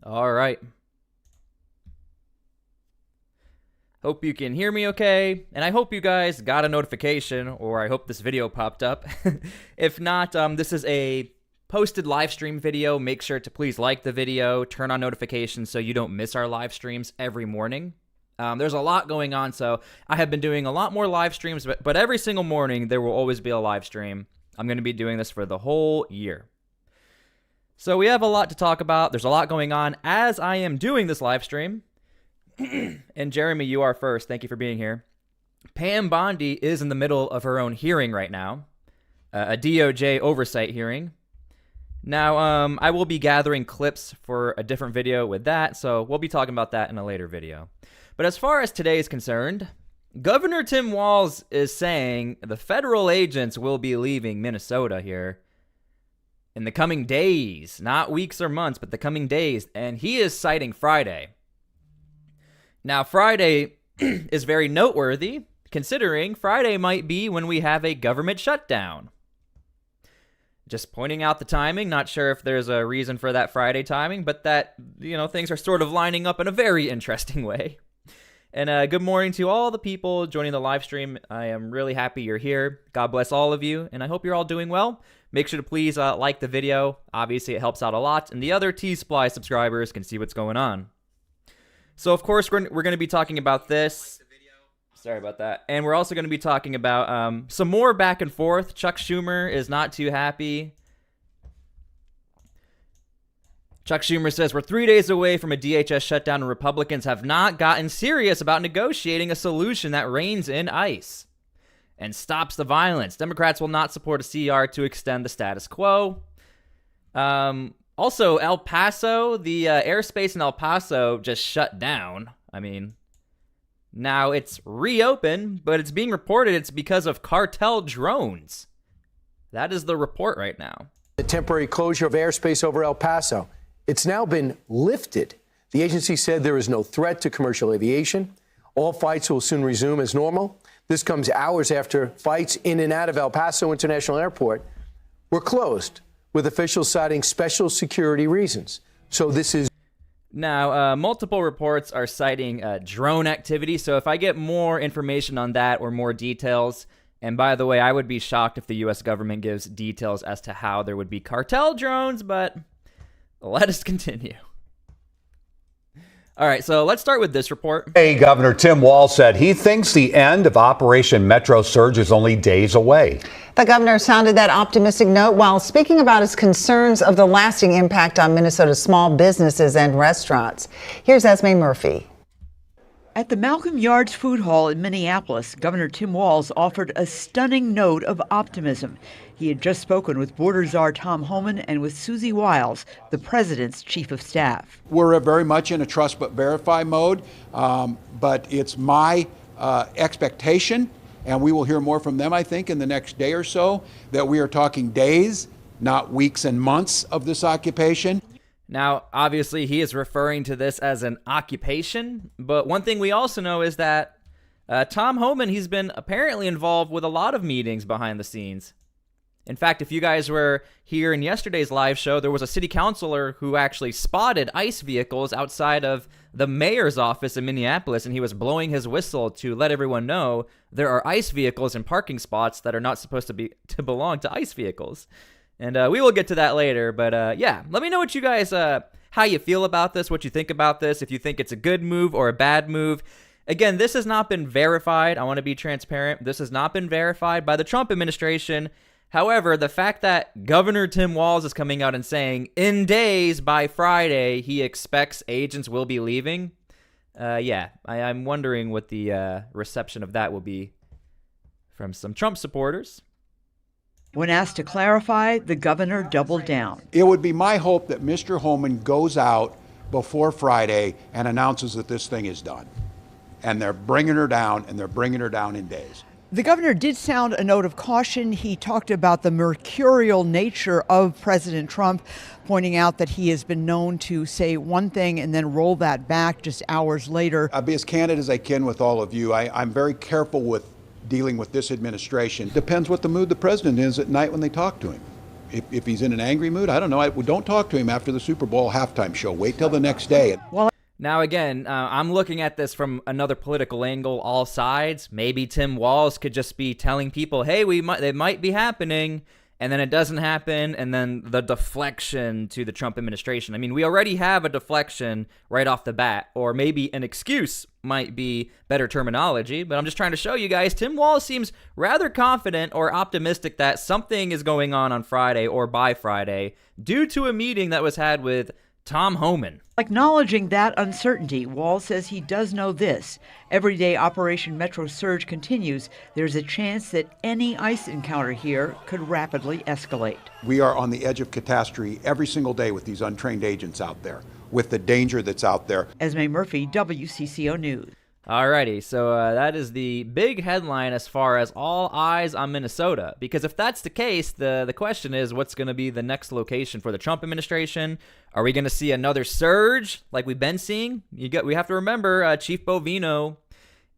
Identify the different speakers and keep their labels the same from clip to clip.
Speaker 1: All right. Hope you can hear me okay, and I hope you guys got a notification, or I hope this video popped up. If not, this is a posted live stream video. Make sure to please like the video, turn on notifications so you don't miss our live streams every morning. There's a lot going on, so I have been doing a lot more live streams, but every single morning there will always be a live stream. I'm going to be doing this for the whole year. So we have a lot to talk about. There's a lot going on as I am doing this live stream. And Jeremy, you are first. Thank you for being here. Pam Bondi is in the middle of her own hearing right now, a DOJ oversight hearing. Now, I will be gathering clips for a different video with that, so we'll be talking about that in a later video. But as far as today is concerned, Governor Tim Walz is saying the federal agents will be leaving Minnesota here in the coming days, not weeks or months, but the coming days, and he is citing Friday. Now, Friday is very noteworthy, considering Friday might be when we have a government shutdown. Just pointing out the timing, not sure if there's a reason for that Friday timing, but that, things are sort of lining up in a very interesting way. And good morning to all the people joining the live stream. I am really happy you're here. God bless all of you, and I hope you're all doing well. Make sure to please like the video. Obviously, it helps out a lot, and the other T-SPLY subscribers can see what's going on. So, of course, we're going to be talking about this. Sorry about that. And we're also going to be talking about some more back and forth. Chuck Schumer is not too happy. Chuck Schumer says, we're 3 days away from a DHS shutdown and Republicans have not gotten serious about negotiating a solution that reins in ICE and stops the violence. Democrats will not support a CR to extend the status quo. Also, El Paso, the airspace in El Paso just shut down. I mean, now it's reopened, but it's being reported it's because of cartel drones. That is the report right now.
Speaker 2: The temporary closure of airspace over El Paso. It's now been lifted. The agency said there is no threat to commercial aviation. All flights will soon resume as normal. This comes hours after flights in and out of El Paso International Airport were closed, with officials citing special security reasons. So this is...
Speaker 1: Now, multiple reports are citing drone activity, so if I get more information on that or more details, and by the way, I would be shocked if the U.S. government gives details as to how there would be cartel drones, but let us continue. All right, so let's start with this report.
Speaker 3: Hey, Governor Tim Walz said he thinks the end of Operation Metro Surge is only days away.
Speaker 4: The governor sounded that optimistic note while speaking about his concerns of the lasting impact on Minnesota's small businesses and restaurants. Here's Esme Murphy.
Speaker 5: At the Malcolm Yards Food Hall in Minneapolis, Governor Tim Walz offered a stunning note of optimism. He had just spoken with border czar Tom Homan and with Susie Walz, the president's chief of staff.
Speaker 6: We're very much in a trust but verify mode, but it's my expectation, and we will hear more from them, I think, in the next day or so, that we are talking days, not weeks and months of this occupation.
Speaker 1: Now, obviously, he is referring to this as an occupation, but one thing we also know is that Tom Homan, he's been apparently involved with a lot of meetings behind the scenes. In fact, if you guys were here in yesterday's live show, there was a city councilor who actually spotted ICE vehicles outside of the mayor's office in Minneapolis, and he was blowing his whistle to let everyone know there are ICE vehicles in parking spots that are not supposed to belong to ICE vehicles. And we will get to that later, but yeah, let me know what you guys, how you feel about this, what you think about this, if you think it's a good move or a bad move. Again, this has not been verified. I want to be transparent. This has not been verified by the Trump administration. However, the fact that Governor Tim Walz is coming out and saying in days by Friday he expects agents will be leaving, yeah, I'm wondering what the reception of that will be from some Trump supporters.
Speaker 5: When asked to clarify, the governor doubled down.
Speaker 6: It would be my hope that Mr. Homan goes out before Friday and announces that this thing is done. And they're bringing her down, and they're bringing her down in days.
Speaker 5: The governor did sound a note of caution. He talked about the mercurial nature of President Trump, pointing out that he has been known to say one thing and then roll that back just hours later.
Speaker 6: I'll be as candid as I can with all of you. I'm very careful with dealing with this administration. Depends what the mood the president is at night when they talk to him. if he's in an angry mood, I don't know. Don't talk to him after the Super Bowl halftime show. Wait till the next day.
Speaker 1: Now, again, I'm looking at this from another political angle, all sides. Maybe Tim Walz could just be telling people, hey, they might be happening, and then it doesn't happen, and then the deflection to the Trump administration. I mean, we already have a deflection right off the bat, or maybe an excuse might be better terminology, but I'm just trying to show you guys, Tim Walz seems rather confident or optimistic that something is going on Friday or by Friday due to a meeting that was had with Tom Homan.
Speaker 5: Acknowledging that uncertainty, Walz says he does know this. Every day Operation Metro Surge continues. There's a chance that any ICE encounter here could rapidly escalate.
Speaker 6: We are on the edge of catastrophe every single day with these untrained agents out there, with the danger that's out there.
Speaker 5: Esme Murphy, WCCO News.
Speaker 1: Alrighty, so that is the big headline as far as all eyes on Minnesota. Because if that's the case, the question is, what's going to be the next location for the Trump administration? Are we going to see another surge like we've been seeing? We have to remember, Chief Bovino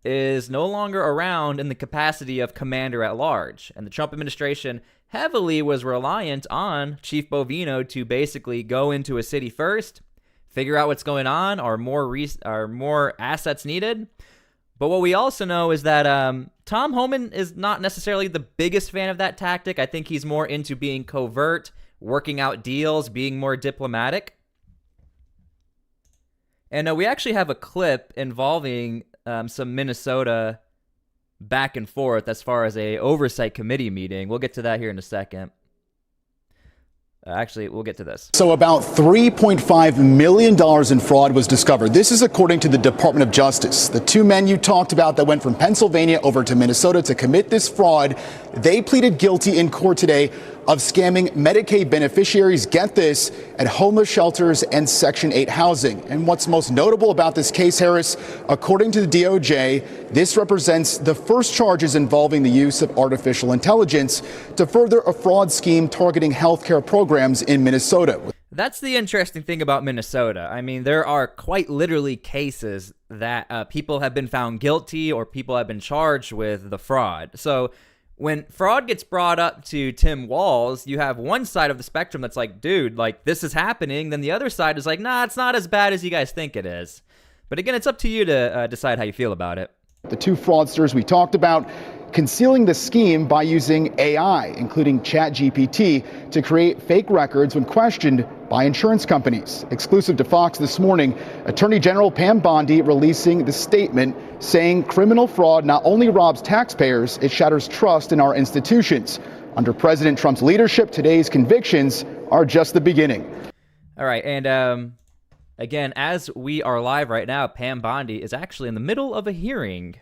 Speaker 1: is no longer around in the capacity of commander at large. And the Trump administration heavily was reliant on Chief Bovino to basically go into a city first, figure out what's going on, are more assets needed. But what we also know is that Tom Homan is not necessarily the biggest fan of that tactic. I think he's more into being covert, working out deals, being more diplomatic. And we actually have a clip involving some Minnesota back and forth as far as a oversight committee meeting. We'll get to that here in a second. Actually, we'll get to this.
Speaker 7: So about $3.5 million in fraud was discovered. This is according to the Department of Justice. The two men you talked about that went from Pennsylvania over to Minnesota to commit this fraud, they pleaded guilty in court today of scamming Medicaid beneficiaries, get this, at homeless shelters and Section 8 housing. And what's most notable about this case, Harris, according to the DOJ, this represents the first charges involving the use of artificial intelligence to further a fraud scheme targeting healthcare programs in Minnesota.
Speaker 1: That's the interesting thing about Minnesota. I mean, there are quite literally cases that people have been found guilty or people have been charged with the fraud. So when fraud gets brought up to Tim Walz, you have one side of the spectrum that's like, dude, like, this is happening. Then the other side is like, nah, it's not as bad as you guys think it is. But again, it's up to you to decide how you feel about it.
Speaker 7: The two fraudsters we talked about concealing the scheme by using AI, including ChatGPT, to create fake records when questioned by insurance companies. Exclusive to Fox this morning, Attorney General Pam Bondi releasing the statement saying criminal fraud not only robs taxpayers, it shatters trust in our institutions. Under President Trump's leadership, today's convictions are just the beginning.
Speaker 1: All right, and again, as we are live right now, Pam Bondi is actually in the middle of a hearing.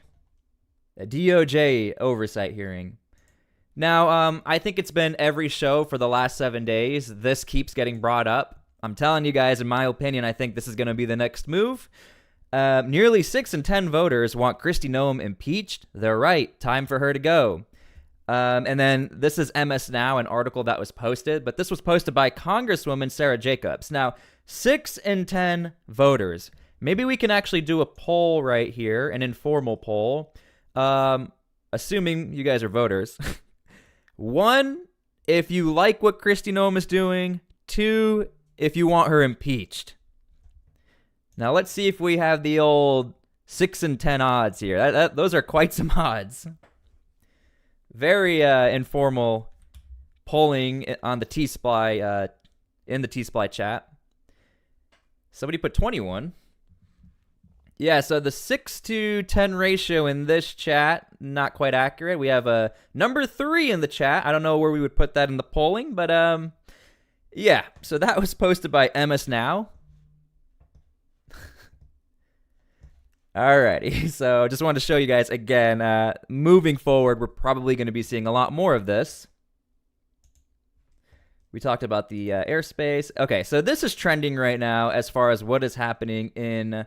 Speaker 1: A DOJ oversight hearing. Now, I think it's been every show for the last 7 days. This keeps getting brought up. I'm telling you guys, in my opinion, I think this is going to be the next move. Nearly 6 in 10 voters want Kristi Noem impeached. They're right. Time for her to go. And then this is MS Now, an article that was posted, but this was posted by Congresswoman Sarah Jacobs. Now, 6 in 10 voters. Maybe we can actually do a poll right here, an informal poll. Assuming you guys are voters. 1, if you like what Kristi Noem is doing. 2, if you want her impeached. Now let's see if we have the old 6 in 10 odds here. Those are quite some odds. Very informal polling on the T-SPLY, in the T-SPLY chat. Somebody put 21. Yeah, so the 6-to-10 ratio in this chat, not quite accurate. We have a number 3 in the chat. I don't know where we would put that in the polling, but yeah. So that was posted by MS Now. Alrighty, so just wanted to show you guys again, moving forward, we're probably going to be seeing a lot more of this. We talked about the airspace. Okay, so this is trending right now as far as what is happening in...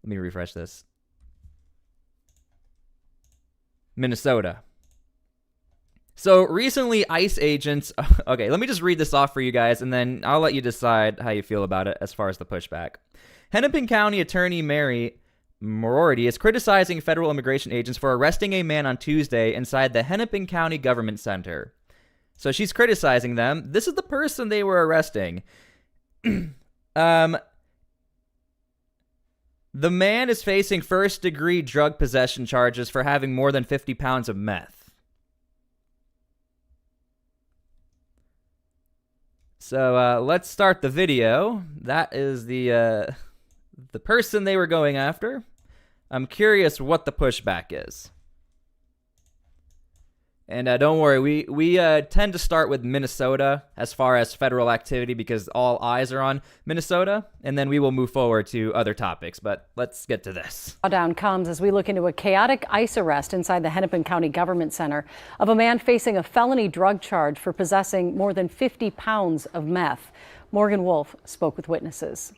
Speaker 1: Let me refresh this. Minnesota. So recently, ICE agents... Okay, let me just read this off for you guys, and then I'll let you decide how you feel about it as far as the pushback. Hennepin County Attorney Mary Moriarty is criticizing federal immigration agents for arresting a man on Tuesday inside the Hennepin County Government Center. So she's criticizing them. This is the person they were arresting. The man is facing first-degree drug possession charges for having more than 50 pounds of meth. So let's start the video. That is the person they were going after. I'm curious what the pushback is. And don't worry, we tend to start with Minnesota as far as federal activity because all eyes are on Minnesota, and then we will move forward to other topics. But let's get to this.
Speaker 8: Shutdown comes as we look into a chaotic ICE arrest inside the Hennepin County Government Center of a man facing a felony drug charge for possessing more than 50 pounds of meth. Morgan Wolf spoke with witnesses.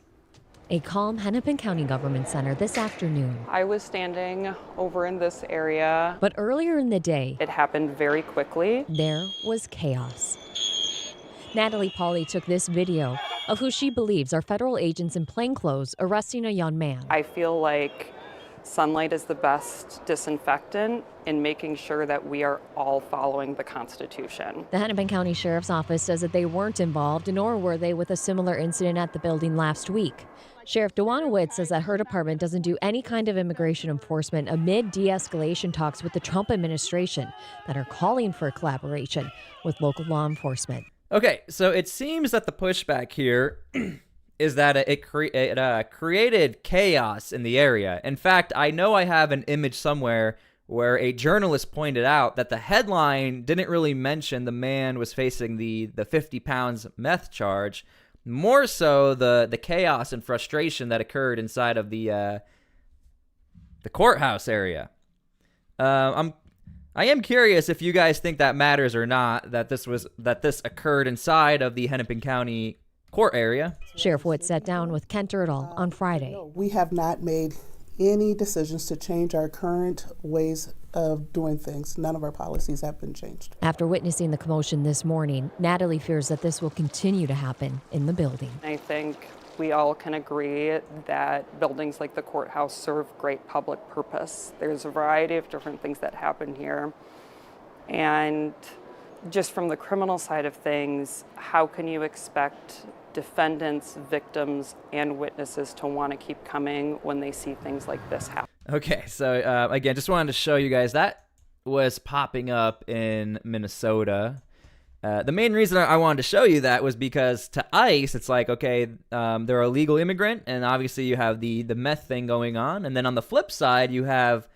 Speaker 9: A calm Hennepin County Government Center this afternoon.
Speaker 10: I was standing over in this area.
Speaker 9: But earlier in the day,
Speaker 10: it happened very quickly.
Speaker 9: There was chaos. Natalie Pauly took this video of who she believes are federal agents in plainclothes arresting a young man.
Speaker 10: I feel like sunlight is the best disinfectant in making sure that we are all following the Constitution.
Speaker 9: The Hennepin County Sheriff's Office says that they weren't involved, nor were they with a similar incident at the building last week. Sheriff Dewanowitz says that her department doesn't do any kind of immigration enforcement amid de-escalation talks with the Trump administration that are calling for collaboration with local law enforcement.
Speaker 1: Okay, so it seems that the pushback here is that it created chaos in the area. In fact, I know I have an image somewhere where a journalist pointed out that the headline didn't really mention the man was facing the 50 pounds meth charge. More so the chaos and frustration that occurred inside of the courthouse area. I am curious if you guys think that matters or not, that this occurred inside of the Hennepin County court area.
Speaker 9: Sheriff Wood sat down with Kent Erdahl on Friday.
Speaker 11: We have not made any decisions to change our current ways of doing things. None of our policies have been changed.
Speaker 9: After witnessing the commotion this morning, Natalie fears that this will continue to happen in the building.
Speaker 10: I think we all can agree that buildings like the courthouse serve great public purpose. There's a variety of different things that happen here. And just from the criminal side of things, how can you expect defendants, victims, and witnesses to want to keep coming when they see things like this happen?
Speaker 1: Okay, so again, just wanted to show you guys that was popping up in Minnesota. The main reason I wanted to show you that was because to ICE, it's like, okay, they're a legal immigrant, and obviously you have the meth thing going on. And then on the flip side, you have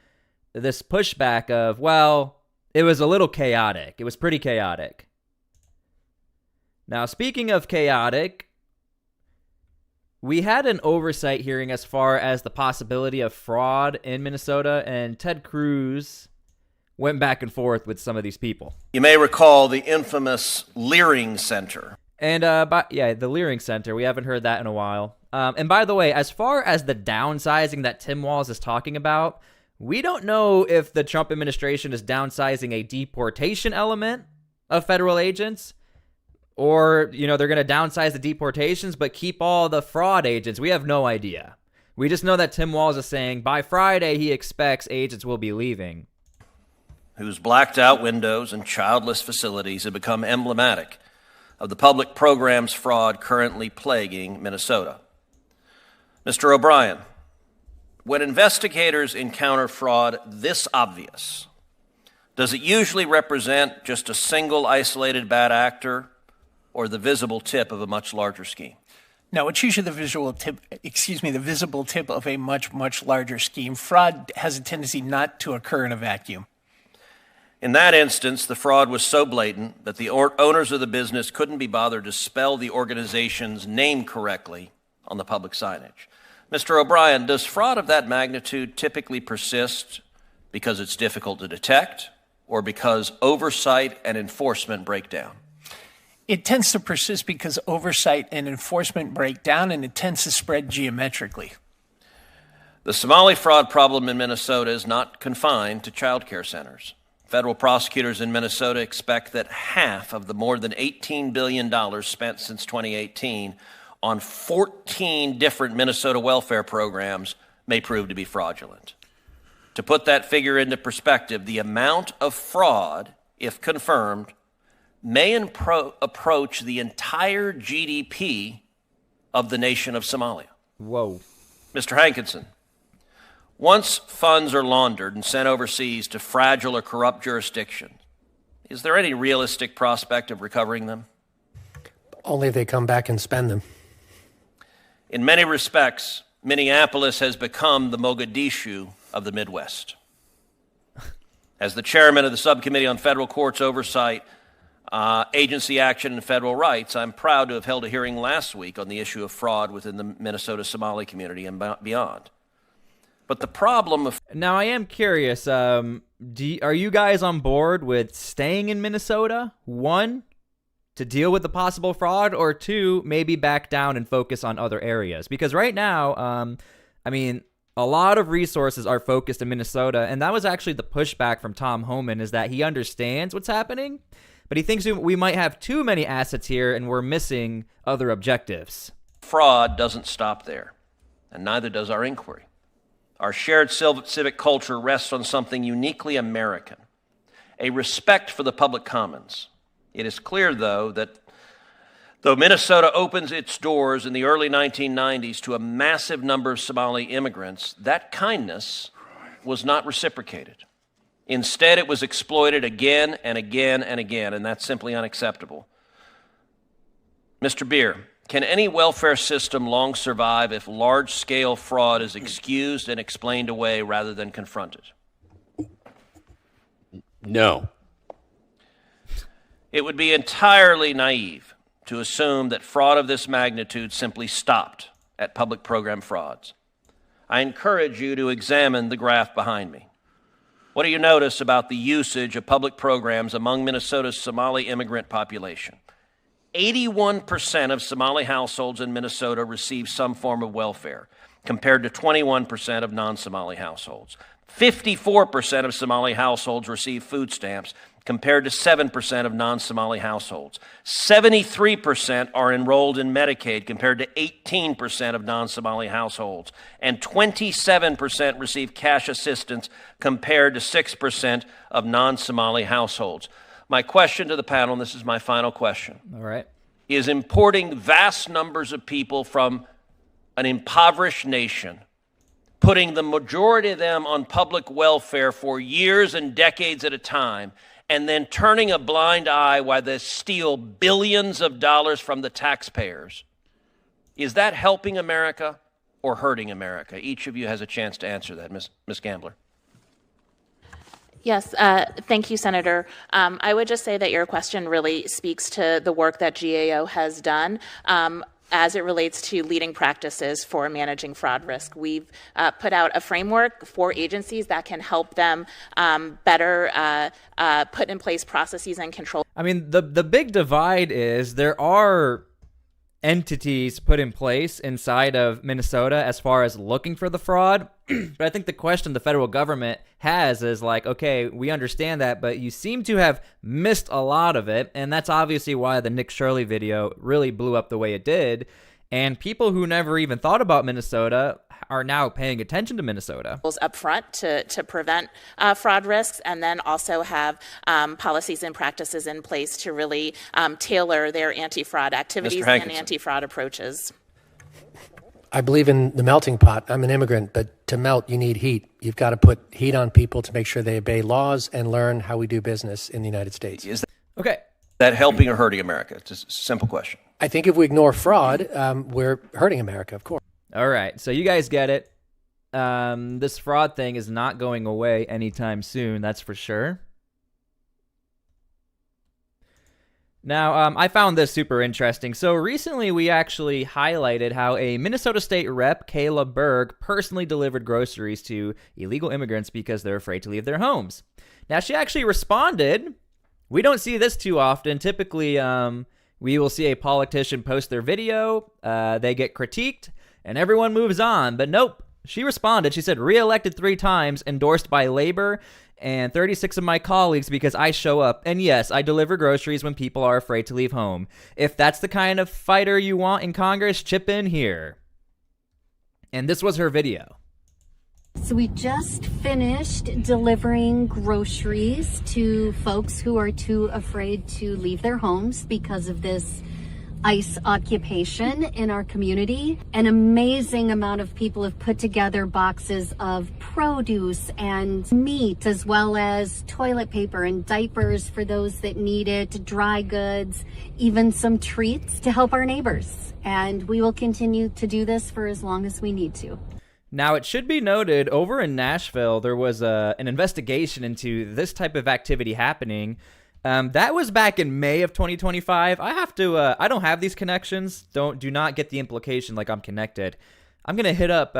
Speaker 1: this pushback of, well, it was a little chaotic. It was pretty chaotic. Now, speaking of chaotic, we had an oversight hearing as far as the possibility of fraud in Minnesota, and Ted Cruz went back and forth with some of these people.
Speaker 12: You may recall the infamous Leering Center.
Speaker 1: And, the Leering Center, we haven't heard that in a while. And by the way, as far as the downsizing that Tim Walz is talking about, we don't know if the Trump administration is downsizing a deportation element of federal agents, or, they're going to downsize the deportations but keep all the fraud agents. We have no idea. We just know that Tim Walz is saying by Friday he expects agents will be leaving.
Speaker 12: Whose blacked out windows and childless facilities have become emblematic of the public programs fraud currently plaguing Minnesota. Mr. O'Brien, when investigators encounter fraud this obvious, does it usually represent just a single isolated bad actor, or the visible tip of a much larger scheme?
Speaker 13: No, it's usually the visible tip of a much, much larger scheme. Fraud has a tendency not to occur in a vacuum.
Speaker 12: In that instance, the fraud was so blatant that the owners of the business couldn't be bothered to spell the organization's name correctly on the public signage. Mr. O'Brien, does fraud of that magnitude typically persist because it's difficult to detect, or because oversight and enforcement break down?
Speaker 13: It tends to persist because oversight and enforcement break down, and it tends to spread geometrically.
Speaker 12: The Somali fraud problem in Minnesota is not confined to child care centers. Federal prosecutors in Minnesota expect that half of the more than $18 billion spent since 2018 on 14 different Minnesota welfare programs may prove to be fraudulent. To put that figure into perspective, the amount of fraud, if confirmed, may approach the entire GDP of the nation of Somalia.
Speaker 1: Whoa.
Speaker 12: Mr. Hankinson, once funds are laundered and sent overseas to fragile or corrupt jurisdictions, is there any realistic prospect of recovering them?
Speaker 14: Only if they come back and spend them.
Speaker 12: In many respects, Minneapolis has become the Mogadishu of the Midwest. As the chairman of the Subcommittee on Federal Courts Oversight, Agency Action and Federal Rights, I'm proud to have held a hearing last week on the issue of fraud within the Minnesota Somali community and beyond. But the problem of...
Speaker 1: Now, I am curious, are you guys on board with staying in Minnesota? 1, to deal with the possible fraud, or 2, maybe back down and focus on other areas? Because right now, I mean, a lot of resources are focused in Minnesota, and that was actually the pushback from Tom Homan, is that he understands what's happening, but he thinks we might have too many assets here and we're missing other objectives.
Speaker 12: Fraud doesn't stop there, and neither does our inquiry. Our shared civic culture rests on something uniquely American, a respect for the public commons. It is clear, though, that though Minnesota opens its doors in the early 1990s to a massive number of Somali immigrants, that kindness was not reciprocated. Instead, it was exploited again and again and again, and that's simply unacceptable. Mr. Beer, can any welfare system long survive if large-scale fraud is excused and explained away rather than confronted?
Speaker 15: No.
Speaker 12: It would be entirely naive to assume that fraud of this magnitude simply stopped at public program frauds. I encourage you to examine the graph behind me. What do you notice about the usage of public programs among Minnesota's Somali immigrant population? 81% of Somali households in Minnesota receive some form of welfare, compared to 21% of non-Somali households. 54% of Somali households receive food stamps, compared to 7% of non-Somali households. 73% are enrolled in Medicaid, compared to 18% of non-Somali households. And 27% receive cash assistance, compared to 6% of non-Somali households. My question to the panel, and this is my final question.
Speaker 1: All right.
Speaker 12: Is importing vast numbers of people from an impoverished nation, putting the majority of them on public welfare for years and decades at a time, and then turning a blind eye while they steal billions of dollars from the taxpayers, is that helping America or hurting America? Each of you has a chance to answer that. Ms. Gambler.
Speaker 16: Yes, thank you, Senator. I would just say that your question really speaks to the work that GAO has done as it relates to leading practices for managing fraud risk. We've put out a framework for agencies that can help them better put in place processes and control.
Speaker 1: I mean, the big divide is there are entities put in place inside of Minnesota as far as looking for the fraud. But I think the question the federal government has is like, okay, we understand that, but you seem to have missed a lot of it. And that's obviously why the Nick Shirley video really blew up the way it did. And people who never even thought about Minnesota are now paying attention to Minnesota.
Speaker 16: Up front to prevent fraud risks, and then also have policies and practices in place to really tailor their anti-fraud activities and anti-fraud approaches.
Speaker 14: I believe in the melting pot. I'm an immigrant, but to melt, you need heat. You've got to put heat on people to make sure they obey laws and learn how we do business in the United States.
Speaker 12: Is
Speaker 1: okay.
Speaker 12: that helping or hurting America? It's a simple question.
Speaker 14: I think if we ignore fraud, we're hurting America, of course.
Speaker 1: All right, so you guys get it. This fraud thing is not going away anytime soon, that's for sure. Now, I found this super interesting. So recently we actually highlighted how a Minnesota State Rep, Kayla Berg, personally delivered groceries to illegal immigrants because they're afraid to leave their homes. Now, she actually responded. We don't see this too often. Typically, we will see a politician post their video, they get critiqued, and everyone moves on. But nope, she responded. She said, re-elected 3 times, endorsed by labor and 36 of my colleagues because I show up. And yes, I deliver groceries when people are afraid to leave home. If that's the kind of fighter you want in Congress, chip in here. And this was her video.
Speaker 15: So we just finished delivering groceries to folks who are too afraid to leave their homes because of this ICE occupation in our community. An amazing amount of people have put together boxes of produce and meat, as well as toilet paper and diapers for those that need it, dry goods, even some treats to help our neighbors. And we will continue to do this for as long as we need to.
Speaker 1: Now, it should be noted, over in Nashville, there was an investigation into this type of activity happening. That was back in May of 2025. I don't have these connections. Do not get the implication like I'm connected. I'm going to hit up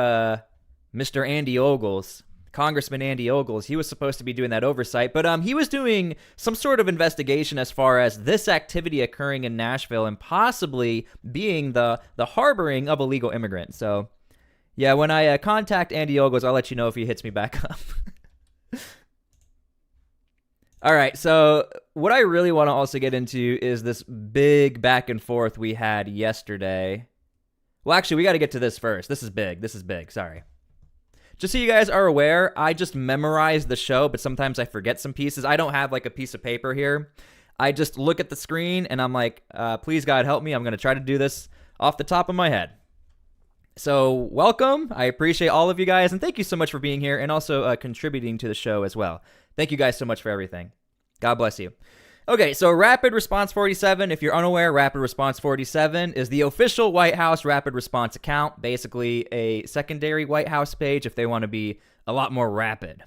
Speaker 1: Mr. Andy Ogles, Congressman Andy Ogles. He was supposed to be doing that oversight, but he was doing some sort of investigation as far as this activity occurring in Nashville and possibly being the harboring of illegal immigrants. So, yeah, when I contact Andy Ogles, I'll let you know if he hits me back up. All right, so what I really want to also get into is this big back and forth we had yesterday. Well, actually, we got to get to this first. This is big. Sorry. Just so you guys are aware, I just memorized the show, but sometimes I forget some pieces. I don't have like a piece of paper here. I just look at the screen and I'm like, please God help me. I'm going to try to do this off the top of my head. So welcome. I appreciate all of you guys, and thank you so much for being here and also contributing to the show as well. Thank you guys so much for everything. God bless you. Okay, so Rapid Response 47, if you're unaware, Rapid Response 47 is the official White House Rapid Response account, basically a secondary White House page if they want to be a lot more rapid.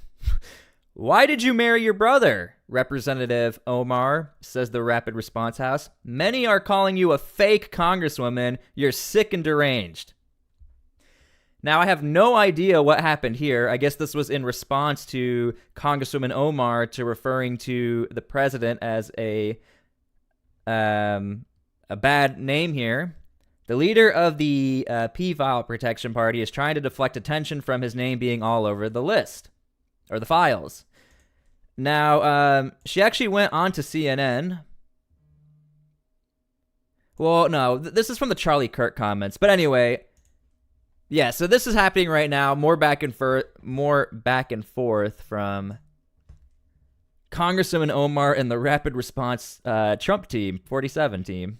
Speaker 1: Why did you marry your brother? Representative Omar, says the Rapid Response House. Many are calling you a fake congresswoman. You're sick and deranged. Now, I have no idea what happened here. I guess this was in response to Congresswoman Omar to referring to the president as a bad name here. The leader of the P-File Protection Party is trying to deflect attention from his name being all over the list, or the files. Now, she actually went on to CNN. Well, no, this is from the Charlie Kirk comments. But anyway, yeah, so this is happening right now. More back and forth from Congresswoman Omar and the Rapid Response Trump team, 47 team.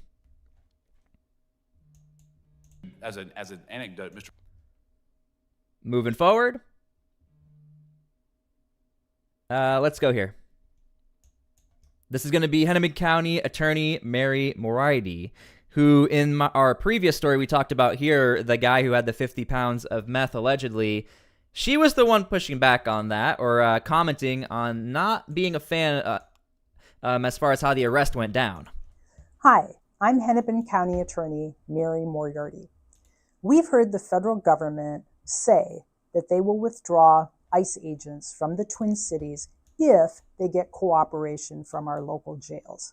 Speaker 17: As an anecdote, Mr.
Speaker 1: Moving forward. Let's go here. This is going to be Hennepin County Attorney Mary Moriarty, who in our previous story we talked about here, the guy who had the 50 pounds of meth allegedly, she was the one pushing back on that, or commenting on not being a fan as far as how the arrest went down.
Speaker 18: Hi, I'm Hennepin County Attorney Mary Moriarty. We've heard the federal government say that they will withdraw ICE agents from the Twin Cities if they get cooperation from our local jails.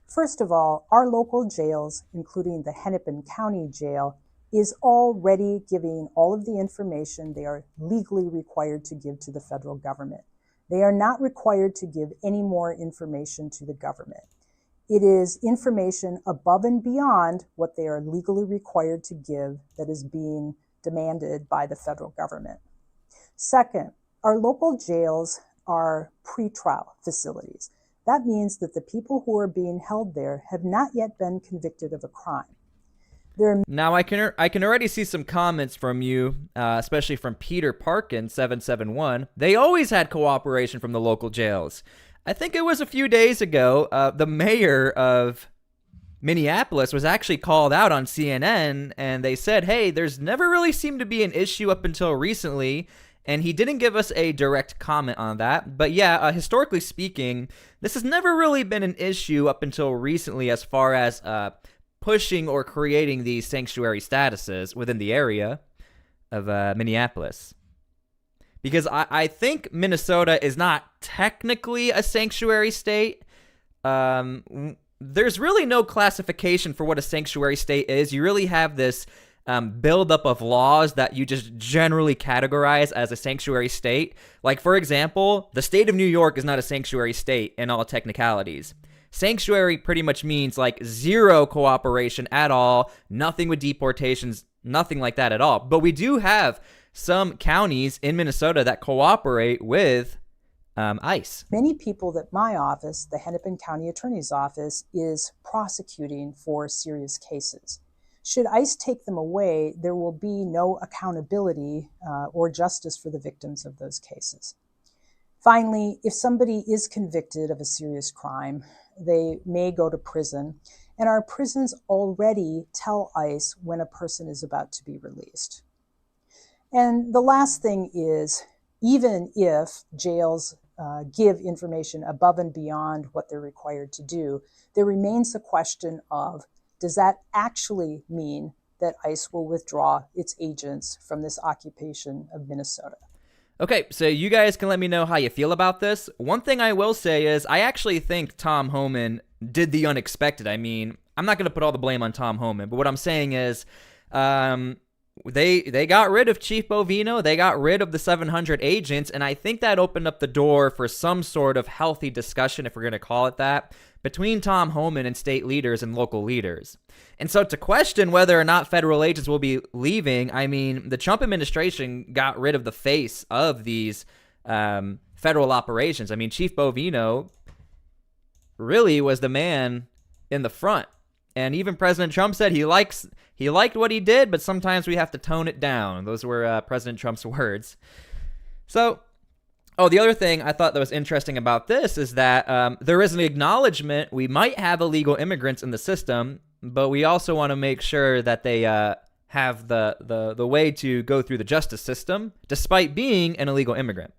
Speaker 18: First of all, our local jails, including the Hennepin County Jail, is already giving all of the information they are legally required to give to the federal government. They are not required to give any more information to the government. It is information above and beyond what they are legally required to give that is being demanded by the federal government. Second, our local jails are pretrial facilities. That means that the people who are being held there have not yet been convicted of a crime.
Speaker 1: Now, I can already see some comments from you, especially from Peter Parkin, 771. They always had cooperation from the local jails. I think it was a few days ago, the mayor of Minneapolis was actually called out on CNN, and they said, hey, there's never really seemed to be an issue up until recently. And he didn't give us a direct comment on that. But yeah, historically speaking, this has never really been an issue up until recently as far as pushing or creating these sanctuary statuses within the area of Minneapolis. Because I think Minnesota is not technically a sanctuary state. There's really no classification for what a sanctuary state is. You really have this buildup of laws that you just generally categorize as a sanctuary state. Like, for example, the state of New York is not a sanctuary state in all technicalities. Sanctuary pretty much means like zero cooperation at all, nothing with deportations, nothing like that at all. But we do have some counties in Minnesota that cooperate with ICE.
Speaker 18: Many people that my office, the Hennepin County Attorney's Office, is prosecuting for serious cases. Should ICE take them away, there will be no accountability or justice for the victims of those cases. Finally, if somebody is convicted of a serious crime, they may go to prison, and our prisons already tell ICE when a person is about to be released. And the last thing is, even if jails give information above and beyond what they're required to do, there remains the question of, does that actually mean that ICE will withdraw its agents from this occupation of Minnesota?
Speaker 1: Okay, so you guys can let me know how you feel about this. One thing I will say is I actually think Tom Homan did the unexpected. I mean, I'm not going to put all the blame on Tom Homan, but what I'm saying is they got rid of Chief Bovino, they got rid of the 700 agents, and I think that opened up the door for some sort of healthy discussion, if we're going to call it that, between Tom Homan and state leaders and local leaders. And so to question whether or not federal agents will be leaving, I mean, the Trump administration got rid of the face of these federal operations. I mean, Chief Bovino really was the man in the front. And even President Trump said he liked what he did, but sometimes we have to tone it down. Those were President Trump's words. So, the other thing I thought that was interesting about this is that there is an acknowledgement we might have illegal immigrants in the system, but we also want to make sure that they have the way to go through the justice system, despite being an illegal immigrant.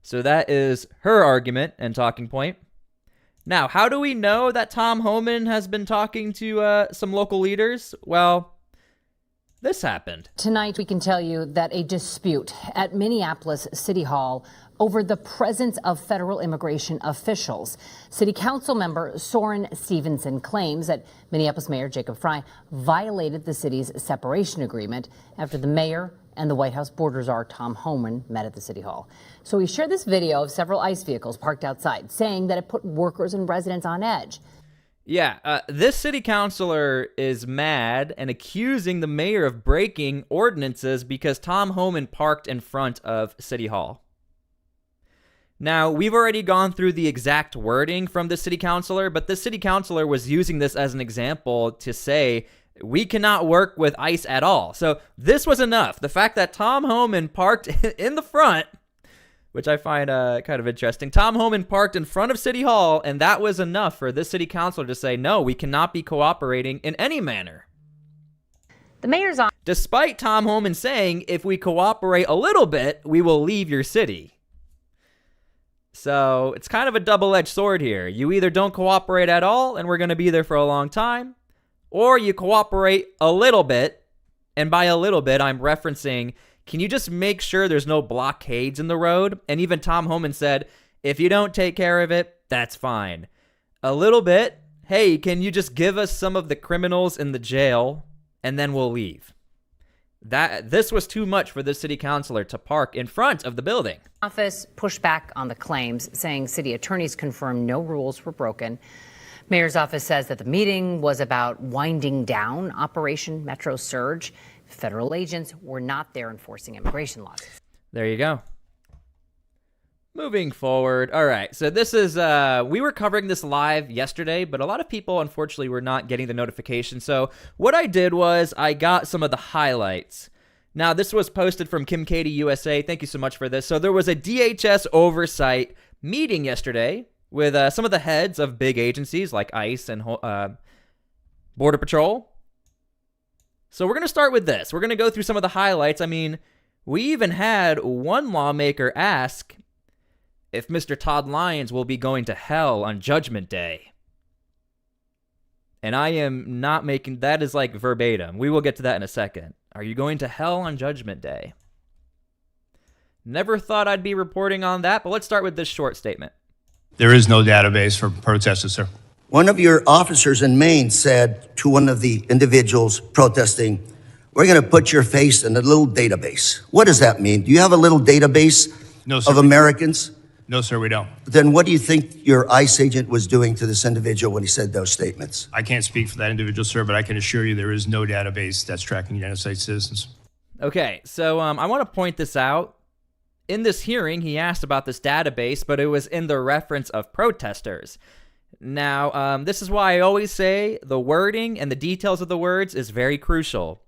Speaker 1: So that is her argument and talking point. Now, how do we know that Tom Homan has been talking to some local leaders? Well, this happened.
Speaker 19: Tonight, we can tell you that a dispute at Minneapolis City Hall over the presence of federal immigration officials. City Council member Soren Stevenson claims that Minneapolis Mayor Jacob Frey violated the city's separation agreement after the mayor and the White House border czar Tom Homan met at the City Hall. So he shared this video of several ICE vehicles parked outside, saying that it put workers and residents on edge.
Speaker 1: Yeah, this city councilor is mad and accusing the mayor of breaking ordinances because Tom Homan parked in front of City Hall. Now, we've already gone through the exact wording from the city councilor, but the city councilor was using this as an example to say, we cannot work with ICE at all. So this was enough. The fact that Tom Homan parked in the front, which I find kind of interesting. Tom Homan parked in front of City Hall, and that was enough for this city councilor to say, no, we cannot be cooperating in any manner.
Speaker 19: The mayor's on.
Speaker 1: Despite Tom Homan saying, if we cooperate a little bit, we will leave your city. So it's kind of a double-edged sword here. You either don't cooperate at all, and we're going to be there for a long time, or you cooperate a little bit, and by a little bit, I'm referencing, can you just make sure there's no blockades in the road? And even Tom Homan said, if you don't take care of it, that's fine. A little bit, hey, can you just give us some of the criminals in the jail, and then we'll leave? This was too much for the city councilor to park in front of the building.
Speaker 19: Office pushed back on the claims, saying city attorneys confirmed no rules were broken. Mayor's office says that the meeting was about winding down Operation Metro Surge. Federal agents were not there enforcing immigration laws.
Speaker 1: There you go. Moving forward. All right. So this is, we were covering this live yesterday, but a lot of people, unfortunately, were not getting the notification. So what I did was I got some of the highlights. Now, this was posted from Kim Katie USA. Thank you so much for this. So there was a DHS oversight meeting yesterday with some of the heads of big agencies like ICE and Border Patrol. So we're going to start with this. We're going to go through some of the highlights. I mean, we even had one lawmaker ask if Mr. Todd Lyons will be going to hell on Judgment Day. And I am not making, that is like verbatim. We will get to that in a second. Are you going to hell on Judgment Day? Never thought I'd be reporting on that, but let's start with this short statement.
Speaker 20: There is no database for protesters, sir.
Speaker 21: One of your officers in Maine said to one of the individuals protesting, we're going to put your face in a little database. What does that mean? Do you have a little database
Speaker 20: No, sir.
Speaker 21: of Americans?
Speaker 20: No, sir, we don't.
Speaker 21: Then what do you think your ICE agent was doing to this individual when he said those statements?
Speaker 20: I can't speak for that individual, sir, but I can assure you there is no database that's tracking United States citizens.
Speaker 1: Okay, so I want to point this out. In this hearing, he asked about this database, but it was in the reference of protesters. Now, this is why I always say the wording and the details of the words is very crucial.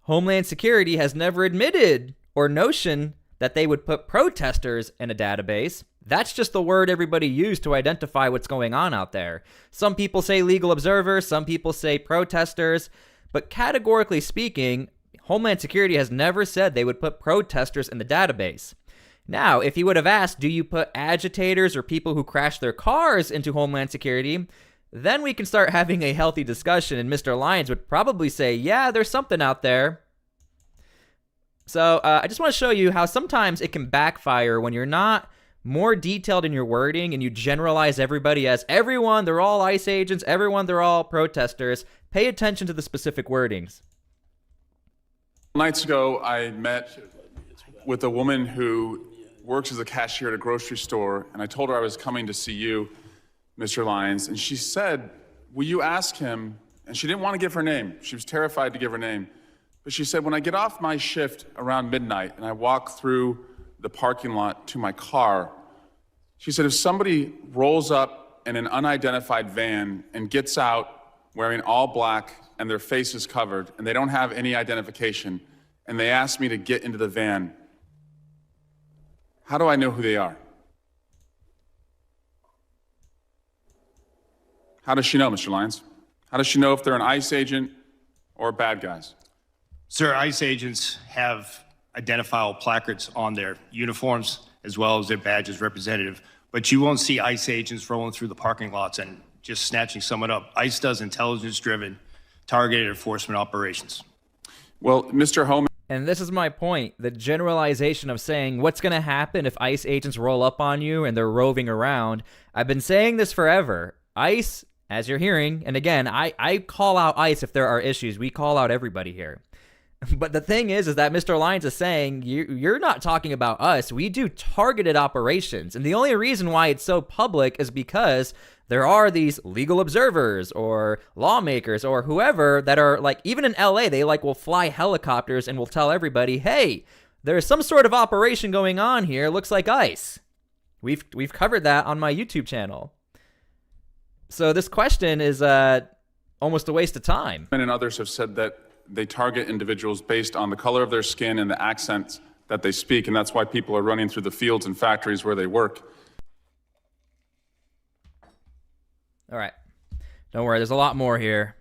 Speaker 1: Homeland Security has never admitted or notion that they would put protesters in a database. That's just the word everybody used to identify what's going on out there. Some people say legal observers, some people say protesters, but categorically speaking, Homeland Security has never said they would put protesters in the database. Now, if he would have asked, do you put agitators or people who crash their cars into Homeland Security, then we can start having a healthy discussion, and Mr. Lyons would probably say, yeah, there's something out there. So I just want to show you how sometimes it can backfire when you're not more detailed in your wording and you generalize everybody as everyone, they're all ICE agents, everyone, they're all protesters. Pay attention to the specific wordings.
Speaker 17: Nights ago, I met with a woman who works as a cashier at a grocery store, and I told her I was coming to see you, Mr. Lyons, and she said, will you ask him, and she didn't want to give her name. She was terrified to give her name. But she said, when I get off my shift around midnight and I walk through the parking lot to my car, she said, if somebody rolls up in an unidentified van and gets out wearing all black and their face is covered and they don't have any identification and they ask me to get into the van, how do I know who they are? How does she know, Mr. Lyons? How does she know if they're an ICE agent or bad guys?
Speaker 20: Sir, ICE agents have identifiable placards on their uniforms as well as their badges representative, but you won't see ICE agents rolling through the parking lots and just snatching someone up. ICE does intelligence-driven, targeted enforcement operations.
Speaker 17: Well, Mr. Holman.
Speaker 1: And this is my point, the generalization of saying what's going to happen if ICE agents roll up on you and they're roving around. I've been saying this forever. ICE, as you're hearing, and again, I call out ICE if there are issues. We call out everybody here. But the thing is that Mr. Lyons is saying, you're not talking about us. We do targeted operations. And the only reason why it's so public is because there are these legal observers or lawmakers or whoever that are like, even in LA, they like will fly helicopters and will tell everybody, hey, there's some sort of operation going on here. Looks like ICE. We've covered that on my YouTube channel. So this question is almost a waste of time.
Speaker 17: And others have said that they target individuals based on the color of their skin and the accents that they speak, and that's why people are running through the fields and factories where they work.
Speaker 1: All right. Don't worry, there's a lot more here.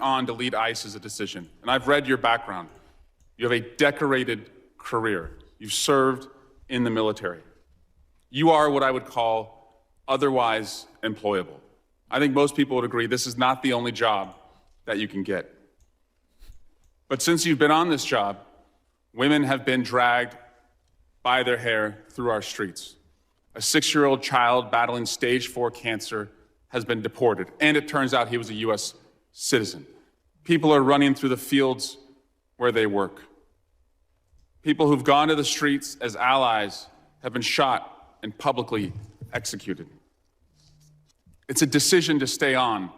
Speaker 17: On to lead ICE is a decision, and I've read your background. You have a decorated career. You've served in the military. You are what I would call otherwise employable. I think most people would agree this is not the only job that you can get. But since you've been on this job, women have been dragged by their hair through our streets. A 6-year-old child battling stage 4 cancer has been deported, and it turns out he was a U.S. citizen. People are running through the fields where they work. People who've gone to the streets as allies have been shot and publicly executed. It's a decision to stay on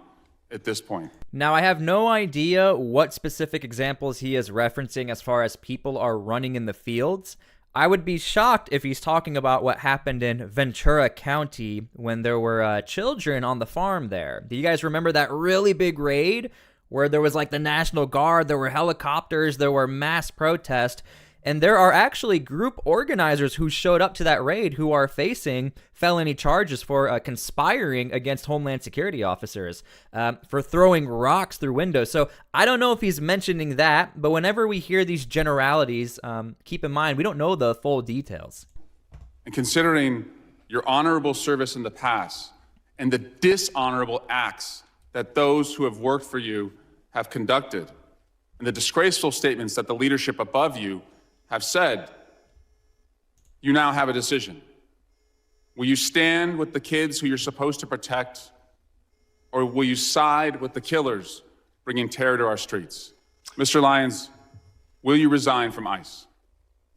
Speaker 17: at this point.
Speaker 1: Now, I have no idea what specific examples he is referencing as far as people are running in the fields. I would be shocked if he's talking about what happened in Ventura County when there were children on the farm there. Do you guys remember that really big raid where there was like the National Guard, there were helicopters, there were mass protests? And there are actually group organizers who showed up to that raid who are facing felony charges for conspiring against Homeland Security officers, for throwing rocks through windows. So I don't know if he's mentioning that, but whenever we hear these generalities, keep in mind, we don't know the full details.
Speaker 17: And considering your honorable service in the past and the dishonorable acts that those who have worked for you have conducted, and the disgraceful statements that the leadership above you have said, you now have a decision. Will you stand with the kids who you're supposed to protect, or will you side with the killers bringing terror to our streets? Mr. Lyons, will you resign from ICE?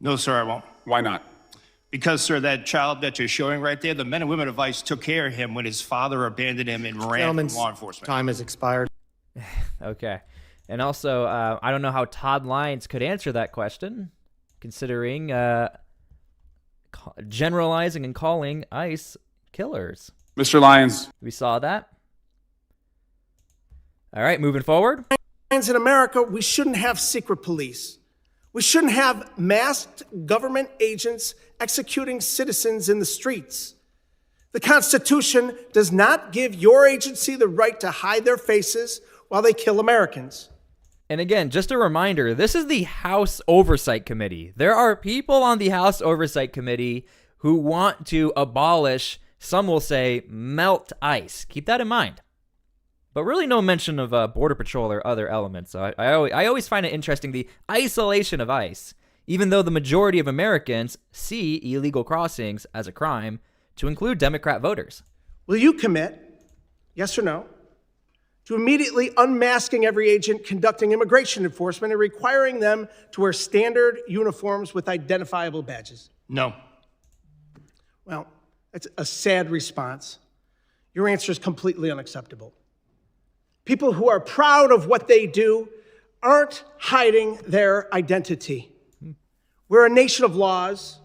Speaker 20: No, sir, I won't.
Speaker 17: Why not?
Speaker 20: Because, sir, that child that you're showing right there, the men and women of ICE took care of him when his father abandoned him and ran from law enforcement.
Speaker 14: Time has expired.
Speaker 1: Okay. And also, I don't know how Todd Lyons could answer that question, considering generalizing and calling ICE killers.
Speaker 17: Mr. Lyons.
Speaker 1: We saw that. All right, moving forward.
Speaker 2: In America, we shouldn't have secret police. We shouldn't have masked government agents executing citizens in the streets. The Constitution does not give your agency the right to hide their faces while they kill Americans.
Speaker 1: And again, just a reminder, this is the House Oversight Committee. There are people on the House Oversight Committee who want to abolish, some will say, melt ICE. Keep that in mind. But really no mention of Border Patrol or other elements. So I always find it interesting, the isolation of ICE, even though the majority of Americans see illegal crossings as a crime, to include Democrat voters.
Speaker 2: Will you commit, yes or no, to immediately unmasking every agent conducting immigration enforcement and requiring them to wear standard uniforms with identifiable badges?
Speaker 20: No.
Speaker 2: Well, that's a sad response. Your answer is completely unacceptable. People who are proud of what they do aren't hiding their identity. We're a nation of laws,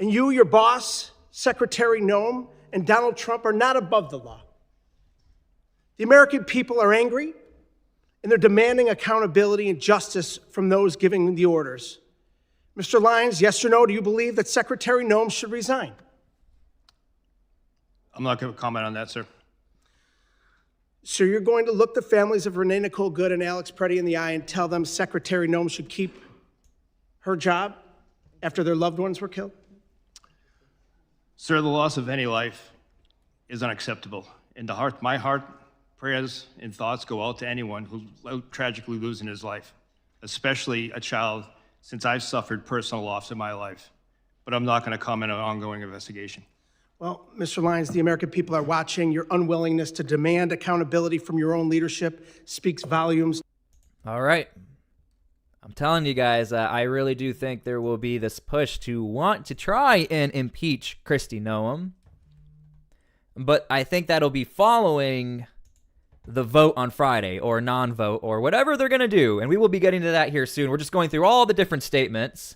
Speaker 2: and you, your boss, Secretary Noem, and Donald Trump are not above the law. The American people are angry, and they're demanding accountability and justice from those giving the orders. Mr. Lyons, yes or no, do you believe that Secretary Noem should resign?
Speaker 20: I'm not going to comment on that, sir.
Speaker 2: So you're going to look the families of Renee Nicole Good and Alex Preddy in the eye and tell them Secretary Noem should keep her job after their loved ones were killed?
Speaker 20: Sir, the loss of any life is unacceptable. In the heart, my heart, prayers and thoughts go out to anyone who's tragically losing his life, especially a child, since I've suffered personal loss in my life. But I'm not going to comment on an ongoing investigation.
Speaker 2: Well, Mr. Lyons, the American people are watching. Your unwillingness to demand accountability from your own leadership speaks volumes.
Speaker 1: All right. I'm telling you guys, I really do think there will be this push to want to try and impeach Kristi Noem. But I think that'll be following the vote on Friday, or non-vote, or whatever they're going to do. And we will be getting to that here soon. We're just going through all the different statements.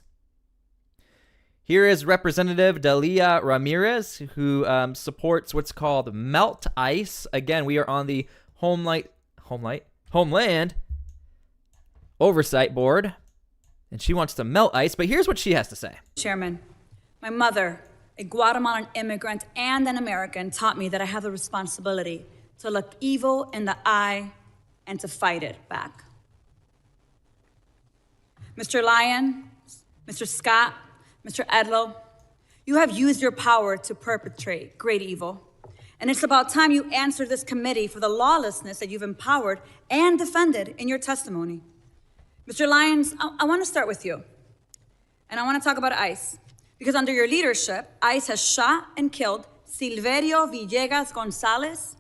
Speaker 1: Here is Representative Dalia Ramirez, who supports what's called Melt ICE. Again, we are on the Homeland Oversight Board, and she wants to melt ICE. But here's what she has to say.
Speaker 22: Chairman, my mother, a Guatemalan immigrant and an American, taught me that I have the responsibility to look evil in the eye and to fight it back. Mr. Lyon, Mr. Scott, Mr. Edlow, you have used your power to perpetrate great evil. And it's about time you answer this committee for the lawlessness that you've empowered and defended in your testimony. Mr. Lyons, I want to start with you. And I want to talk about ICE. Because under your leadership, ICE has shot and killed Silverio Villegas Gonzalez.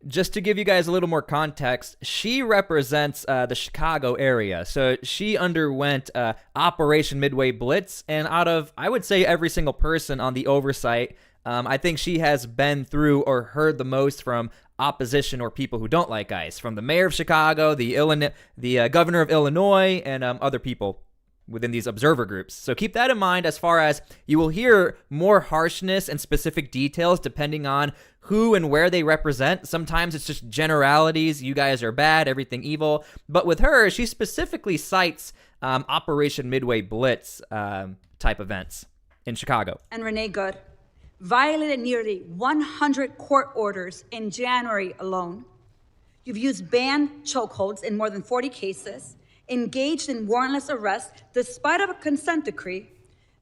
Speaker 1: Just to give you guys a little more context, she represents the Chicago area. So she underwent Operation Midway Blitz, and out of, I would say, every single person on the oversight, I think she has been through or heard the most from opposition or people who don't like ICE, from the mayor of Chicago, the governor of Illinois, and other people within these observer groups. So keep that in mind, as far as you will hear more harshness and specific details depending on who and where they represent. Sometimes it's just generalities. You guys are bad, everything evil. But with her, she specifically cites Operation Midway Blitz type events in Chicago.
Speaker 22: And Renee Good violated nearly 100 court orders in January alone. You've used banned chokeholds in more than 40 cases, engaged in warrantless arrest despite of a consent decree,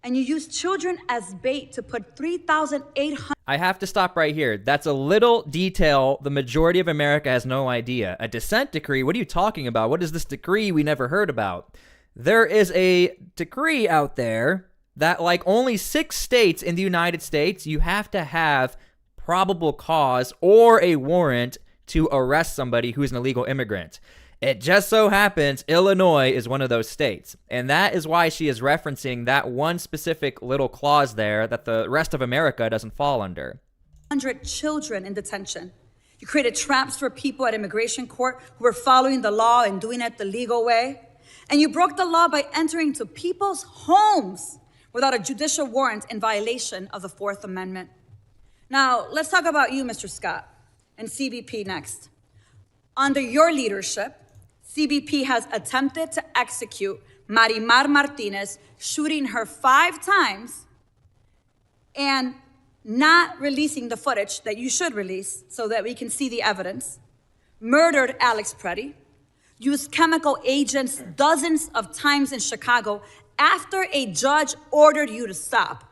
Speaker 22: and you used children as bait to put 3,800...
Speaker 1: I have to stop right here. That's a little detail the majority of America has no idea. A dissent decree? What are you talking about? What is this decree we never heard about? There is a decree out there that, like only 6 states in the United States, you have to have probable cause or a warrant to arrest somebody who's an illegal immigrant. It just so happens Illinois is one of those states, and that is why she is referencing that one specific little clause there that the rest of America doesn't fall under.
Speaker 22: 100 children in detention. You created traps for people at immigration court who were following the law and doing it the legal way. And you broke the law by entering into people's homes without a judicial warrant in violation of the Fourth Amendment. Now, let's talk about you, Mr. Scott, and CBP next. Under your leadership, CBP has attempted to execute Marimar Martinez, shooting her 5 times and not releasing the footage that you should release so that we can see the evidence, murdered Alex Preddy, used chemical agents dozens of times in Chicago after a judge ordered you to stop,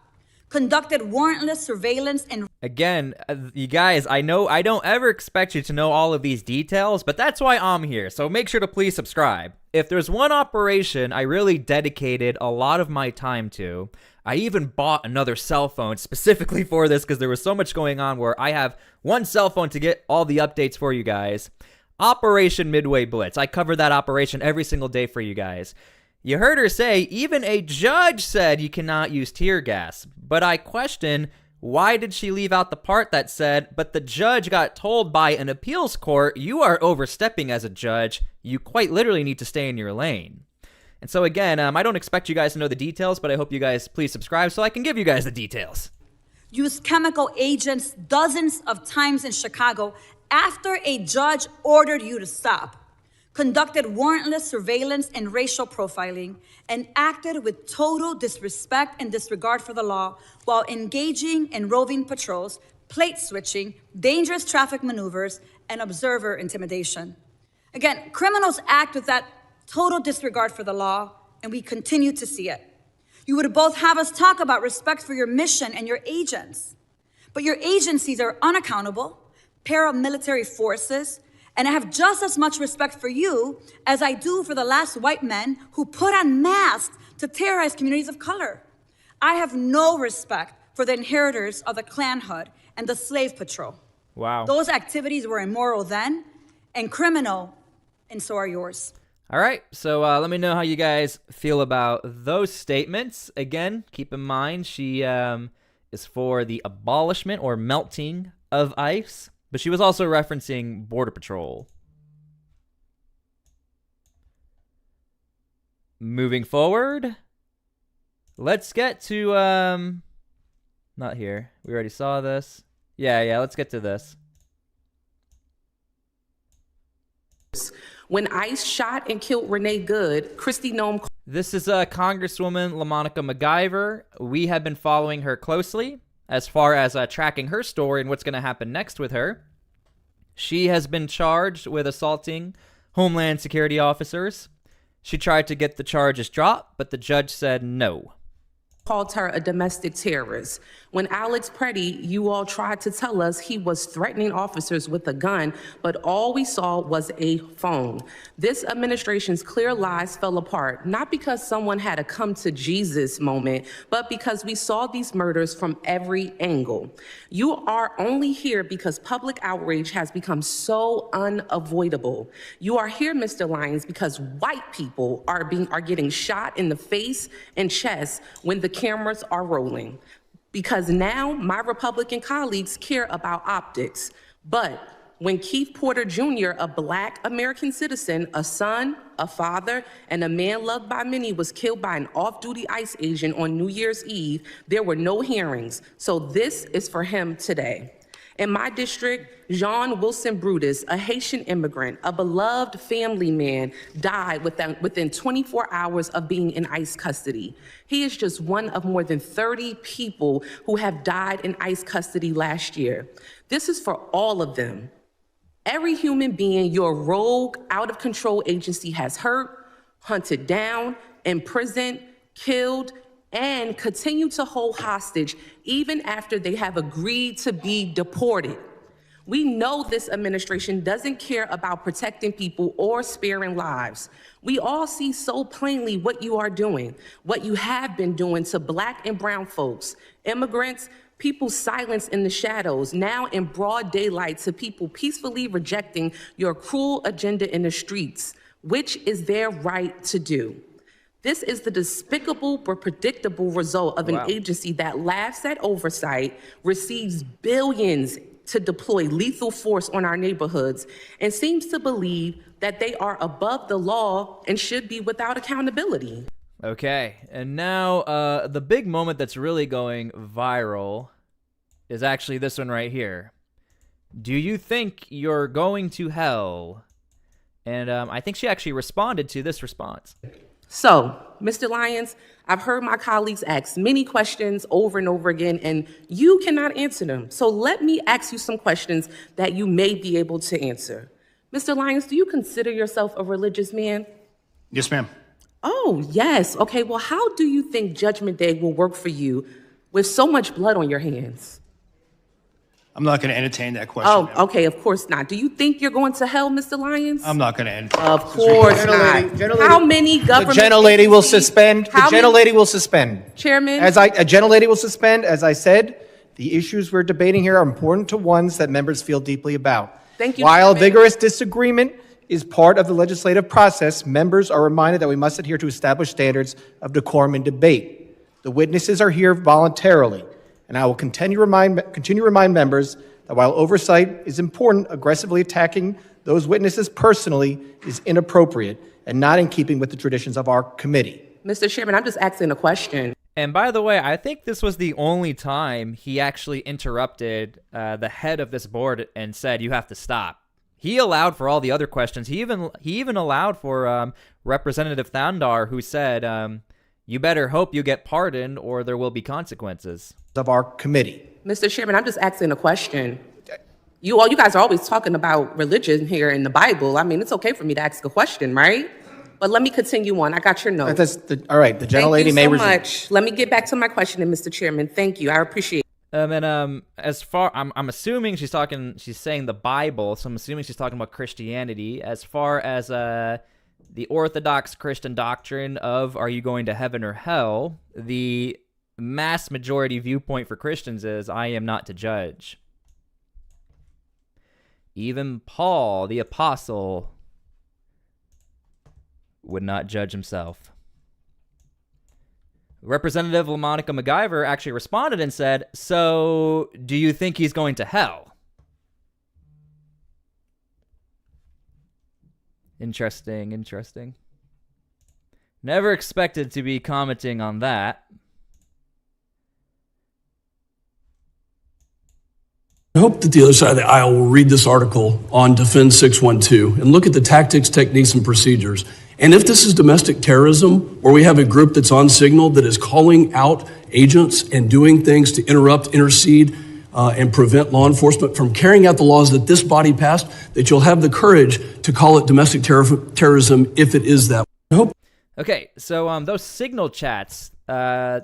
Speaker 22: conducted warrantless surveillance and...
Speaker 1: Again, you guys, I know I don't ever expect you to know all of these details, but that's why I'm here, so make sure to please subscribe. If there's one operation I really dedicated a lot of my time to, I even bought another cell phone specifically for this because there was so much going on where I have one cell phone to get all the updates for you guys. Operation Midway Blitz. I cover that operation every single day for you guys. You heard her say even a judge said you cannot use tear gas, but I question why did she leave out the part that said, but the judge got told by an appeals court, you are overstepping as a judge, you quite literally need to stay in your lane. And so again, I don't expect you guys to know the details, but I hope you guys please subscribe so I can give you guys the details.
Speaker 22: Used chemical agents dozens of times in Chicago after a judge ordered you to stop, conducted warrantless surveillance and racial profiling, and acted with total disrespect and disregard for the law while engaging in roving patrols, plate switching, dangerous traffic maneuvers, and observer intimidation. Again, criminals act with that total disregard for the law, and we continue to see it. You would both have us talk about respect for your mission and your agents, but your agencies are unaccountable, paramilitary forces, and I have just as much respect for you as I do for the last white men who put on masks to terrorize communities of color. I have no respect for the inheritors of the Klanhood and the slave patrol.
Speaker 1: Wow.
Speaker 22: Those activities were immoral then and criminal, and so are yours.
Speaker 1: All right, so let me know how you guys feel about those statements. Again, keep in mind she is for the abolishment or melting of ICE, but she was also referencing Border Patrol. Moving forward, let's get to, not here. We already saw this. Yeah, let's get to this.
Speaker 3: When ICE shot and killed Renee Good, Kristi Noem...
Speaker 1: This is Congresswoman LaMonica MacGyver. We have been following her closely as far as tracking her story and what's going to happen next with her. She has been charged with assaulting Homeland Security officers. She tried to get the charges dropped, but the judge said no.
Speaker 3: Called her a domestic terrorist. When Alex Preddy, you all tried to tell us he was threatening officers with a gun, but all we saw was a phone. This administration's clear lies fell apart, not because someone had a come to Jesus moment, but because we saw these murders from every angle. You are only here because public outrage has become so unavoidable. You are here, Mr. Lyons, because white people are getting shot in the face and chest when the cameras are rolling. Because now my Republican colleagues care about optics. But when Keith Porter Jr., a Black American citizen, a son, a father, and a man loved by many was killed by an off-duty ICE agent on New Year's Eve, there were no hearings. So this is for him today. In my district, Jean Wilson Brutus, a Haitian immigrant, a beloved family man, died within 24 hours of being in ICE custody. He is just one of more than 30 people who have died in ICE custody last year. This is for all of them. Every human being your rogue, out-of-control agency has hurt, hunted down, imprisoned, killed, and continue to hold hostage even after they have agreed to be deported. We know this administration doesn't care about protecting people or sparing lives. We all see so plainly what you are doing, what you have been doing to Black and brown folks, immigrants, People silenced in the shadows, now in broad daylight, to people peacefully rejecting your cruel agenda in the streets, which is their right to do. This is the despicable but predictable result of an agency that laughs at oversight, receives billions to deploy lethal force on our neighborhoods, and seems to believe that they are above the law and should be without accountability.
Speaker 1: Okay, and now the big moment that's really going viral is actually this one right here. Do you think you're going to hell? And I think she actually responded to this response.
Speaker 3: So, Mr. Lyons, I've heard my colleagues ask many questions over and over again, and you cannot answer them. So let me ask you some questions that you may be able to answer. Mr. Lyons, do you consider yourself a religious man?
Speaker 20: Yes, ma'am.
Speaker 3: Oh, yes. Okay, well, how do you think Judgment Day will work for you with so much blood on your hands?
Speaker 20: I'm not going to entertain that question.
Speaker 3: Oh,
Speaker 20: ma'am.
Speaker 3: okay, of course not. Do you think you're going to hell, Mr. Lyons?
Speaker 20: I'm not going to entertain.
Speaker 3: Of course not. How many government
Speaker 4: The gentlelady will
Speaker 3: agencies-
Speaker 4: suspend. The
Speaker 3: How many-
Speaker 4: gentlelady will suspend.
Speaker 3: Chairman?
Speaker 4: A gentlelady will suspend. As I said, the issues we're debating here are important to ones that members feel deeply about.
Speaker 3: Thank you,
Speaker 4: While
Speaker 3: Chairman.
Speaker 4: vigorous disagreement is part of the legislative process, members are reminded that we must adhere to established standards of decorum in debate. The witnesses are here voluntarily, and I will continue to remind members that while oversight is important, aggressively attacking those witnesses personally is inappropriate and not in keeping with the traditions of our committee.
Speaker 3: Mr. Chairman, I'm just asking a question.
Speaker 1: And by the way, I think this was the only time he actually interrupted the head of this board and said, "You have to stop." He allowed for all the other questions. He even allowed for Representative Thandar, who said, "You better hope you get pardoned or there will be consequences."
Speaker 4: Of our committee.
Speaker 3: Mr. Chairman, I'm just asking a question. You guys are always talking about religion here in the Bible. I mean, it's okay for me to ask a question, right? But let me continue on. I got your note.
Speaker 4: All right, the gentlelady may resume.
Speaker 3: Thank you so much. Let me get back to my question, Mr. Chairman. Thank you. I appreciate it.
Speaker 1: And as far I'm assuming she's saying the Bible, so I'm assuming she's talking about Christianity. As far as the Orthodox Christian doctrine of are you going to heaven or hell, the mass majority viewpoint for Christians is I am not to judge. Even Paul, the apostle, would not judge himself. Representative LaMonica MacGyver actually responded and said, "So, do you think he's going to hell?" Interesting. Never expected to be commenting on that.
Speaker 6: I hope that the other side of the aisle will read this article on Defend 612 and look at the tactics, techniques, and procedures. And if this is domestic terrorism, where we have a group that's on signal that is calling out agents and doing things to interrupt, intercede, and prevent law enforcement from carrying out the laws that this body passed, that you'll have the courage to call it domestic terrorism if it is that. I hope.
Speaker 1: Okay, so those signal chats, I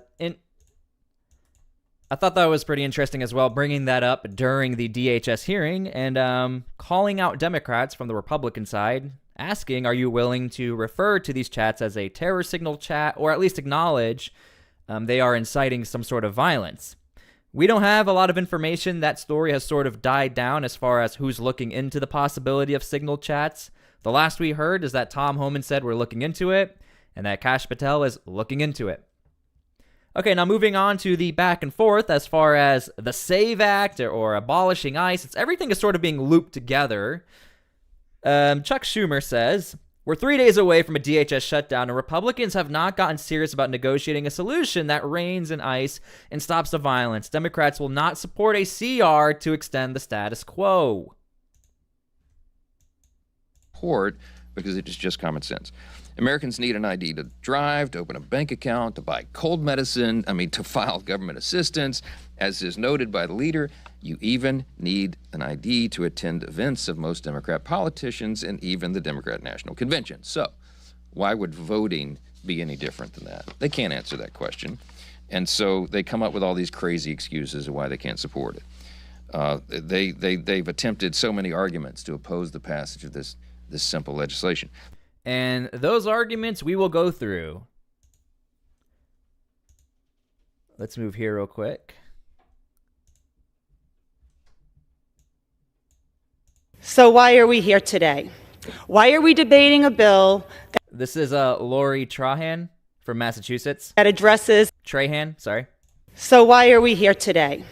Speaker 1: thought that was pretty interesting as well, bringing that up during the DHS hearing and calling out Democrats from the Republican side, asking, are you willing to refer to these chats as a terror signal chat, or at least acknowledge they are inciting some sort of violence? We don't have a lot of information. That story has sort of died down as far as who's looking into the possibility of signal chats. The last we heard is that Tom Homan said we're looking into it, and that Kash Patel is looking into it. Okay, now moving on to the back and forth as far as the SAVE Act or abolishing ICE. Everything is sort of being looped together. Chuck Schumer says, we're 3 days away from a DHS shutdown, and Republicans have not gotten serious about negotiating a solution that reins in ICE and stops the violence. Democrats will not support a CR to extend the status quo.
Speaker 23: Because it is just common sense. Americans need an ID to drive, to open a bank account, to buy cold medicine, to file government assistance. As is noted by the leader, you even need an ID to attend events of most Democrat politicians and even the Democrat National Convention. So, why would voting be any different than that? They can't answer that question. And so they come up with all these crazy excuses of why they can't support it. They've attempted so many arguments to oppose the passage of this simple legislation.
Speaker 1: And those arguments we will go through. Let's move here real quick.
Speaker 22: So why are we here today? Why are we debating a bill
Speaker 1: This is Lori Trahan from Massachusetts.
Speaker 22: that addresses...
Speaker 1: Trahan, sorry.
Speaker 22: So why are we here today?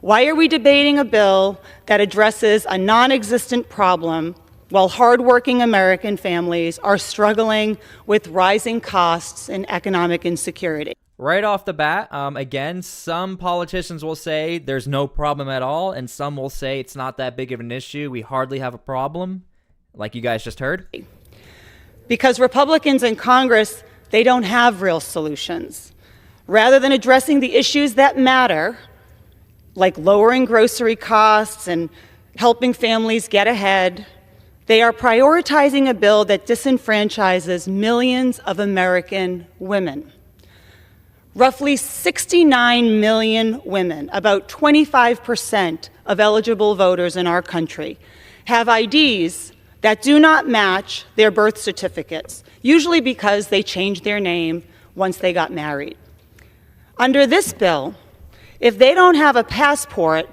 Speaker 22: Why are we debating a bill that addresses a non-existent problem while hardworking American families are struggling with rising costs and economic insecurity?
Speaker 1: Right off the bat, again, some politicians will say there's no problem at all, and some will say it's not that big of an issue. We hardly have a problem, like you guys just heard.
Speaker 22: Because Republicans in Congress, they don't have real solutions. Rather than addressing the issues that matter, like lowering grocery costs and helping families get ahead, they are prioritizing a bill that disenfranchises millions of American women. Roughly 69 million women, about 25% of eligible voters in our country, have IDs that do not match their birth certificates, usually because they changed their name once they got married. Under this bill, if they don't have a passport,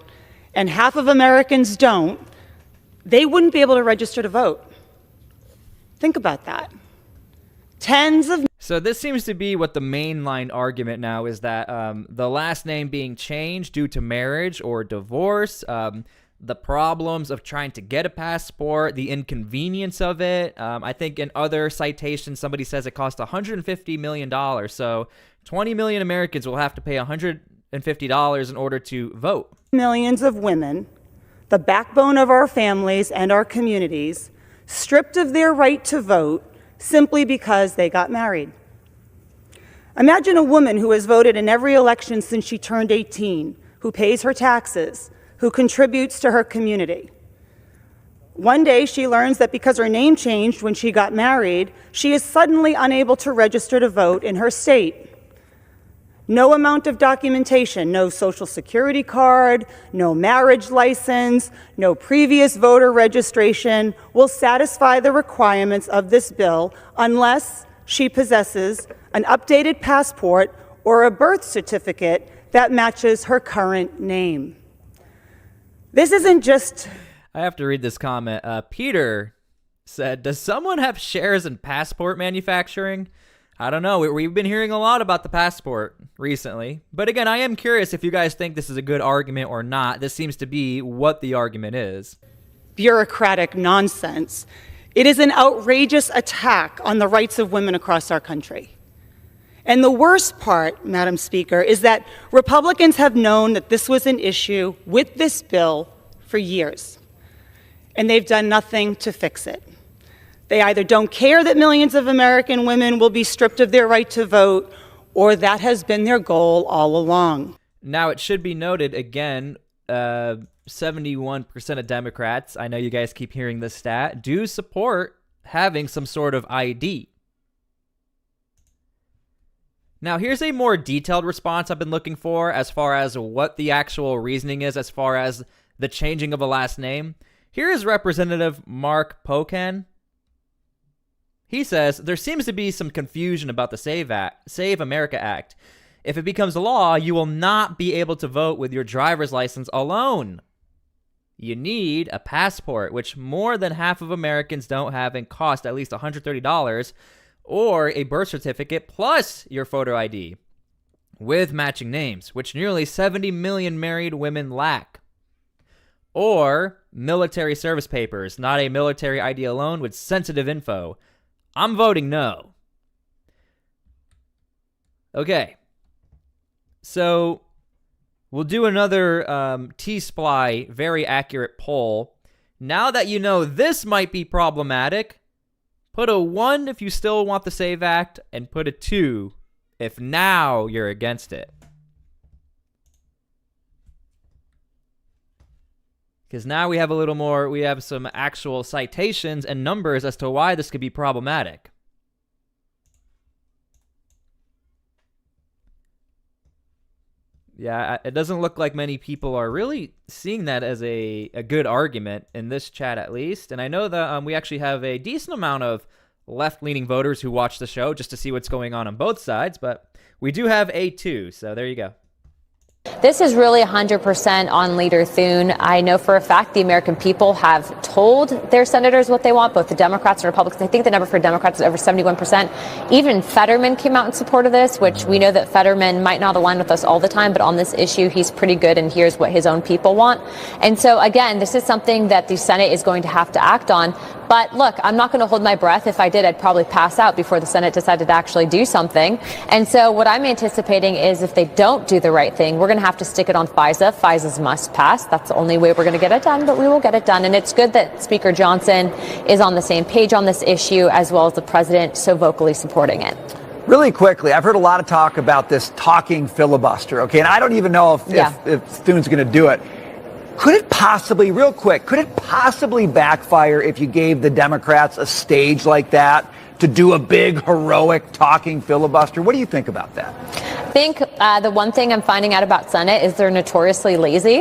Speaker 22: and half of Americans don't, they wouldn't be able to register to vote. Think about that.
Speaker 1: So this seems to be what the mainline argument now is, that the last name being changed due to marriage or divorce, the problems of trying to get a passport, the inconvenience of it. I think in other citations, somebody says it costs $150 million. So 20 million Americans will have to pay $150 in order to vote.
Speaker 22: Millions of women, the backbone of our families and our communities, stripped of their right to vote simply because they got married. Imagine a woman who has voted in every election since she turned 18, who pays her taxes, who contributes to her community. One day she learns that because her name changed when she got married, she is suddenly unable to register to vote in her state. No amount of documentation, no social security card, no marriage license, no previous voter registration will satisfy the requirements of this bill unless she possesses an updated passport or a birth certificate that matches her current name. This isn't just...
Speaker 1: I have to read this comment. Peter said, does someone have shares in passport manufacturing? I don't know. We've been hearing a lot about the passport recently. But again, I am curious if you guys think this is a good argument or not. This seems to be what the argument is.
Speaker 22: Bureaucratic nonsense. It is an outrageous attack on the rights of women across our country. And the worst part, Madam Speaker, is that Republicans have known that this was an issue with this bill for years, and they've done nothing to fix it. They either don't care that millions of American women will be stripped of their right to vote, or that has been their goal all along.
Speaker 1: Now, it should be noted, again, 71% of Democrats, I know you guys keep hearing this stat, do support having some sort of ID. Now, here's a more detailed response I've been looking for as far as what the actual reasoning is as far as the changing of a last name. Here is Representative Mark Pocan. He says, there seems to be some confusion about the Save America Act. If it becomes a law, you will not be able to vote with your driver's license alone. You need a passport, which more than half of Americans don't have and cost at least $130, or a birth certificate plus your photo ID with matching names, which nearly 70 million married women lack. Or military service papers, not a military ID alone with sensitive info. I'm voting no. Okay. So we'll do another T-SPLY very accurate poll. Now that you know this might be problematic, put a 1 if you still want the SAVE Act, and put a 2 if now you're against it. Because now we have a little more, we have some actual citations and numbers as to why this could be problematic. Yeah, it doesn't look like many people are really seeing that as a good argument in this chat, at least. And I know that we actually have a decent amount of left-leaning voters who watch the show just to see what's going on both sides, but we do have a 2, so there you go.
Speaker 9: This is really 100% on Leader Thune. I know for a fact the American people have told their senators what they want, both the Democrats and Republicans. I think the number for Democrats is over 71%. Even Fetterman came out in support of this, which we know that Fetterman might not align with us all the time, but on this issue, he's pretty good and here's what his own people want. And so, again, this is something that the Senate is going to have to act on. But look, I'm not going to hold my breath. If I did, I'd probably pass out before the Senate decided to actually do something. And so what I'm anticipating is if they don't do the right thing, we're going to have to stick it on FISA. FISA's must pass. That's the only way we're going to get it done, but we will get it done. And it's good that Speaker Johnson is on the same page on this issue, as well as the president so vocally supporting it.
Speaker 5: Really quickly, I've heard a lot of talk about this talking filibuster, okay? And I don't even know if Thune's going to do it. Could it possibly, real quick, could it possibly backfire if you gave the Democrats a stage like that to do a big, heroic talking filibuster? What do you think about that?
Speaker 9: I think the one thing I'm finding out about Senate is they're notoriously lazy,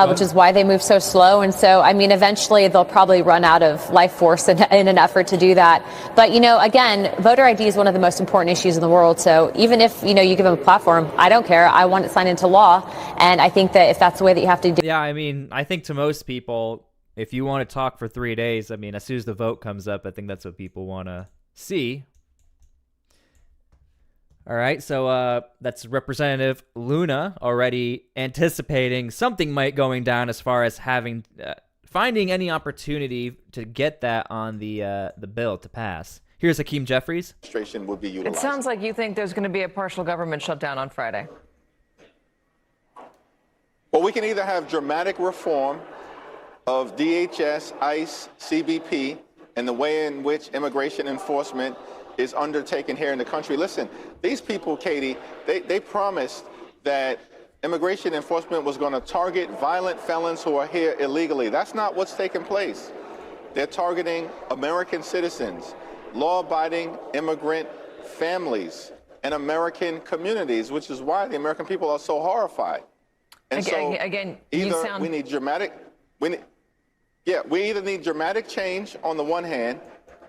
Speaker 9: which is why they move so slow. And so, I mean, eventually they'll probably run out of life force in an effort to do that. But, you know, again, voter ID is one of the most important issues in the world. So even if, you know, you give them a platform, I don't care. I want it signed into law. And I think that if that's the way that you have to do.
Speaker 1: Yeah, I mean, I think to most people, if you want to talk for 3 days, I mean, as soon as the vote comes up, I think that's what people want to see. All right, so that's Representative Luna already anticipating something might going down as far as having finding any opportunity to get that on the bill to pass. Here's Hakeem Jeffries.
Speaker 7: Would be utilized.
Speaker 8: It sounds like you think there's going to be a partial government shutdown on Friday.
Speaker 7: Well, we can either have dramatic reform of DHS, ICE, CBP, and the way in which immigration enforcement is undertaken here in the country. Listen, these people, Katie, they promised that immigration enforcement was going to target violent felons who are here illegally. That's not what's taking place. They're targeting American citizens, law-abiding immigrant families, and American communities, which is why the American people are so horrified. And
Speaker 8: again,
Speaker 7: either we need dramatic, we either need dramatic change on the one hand,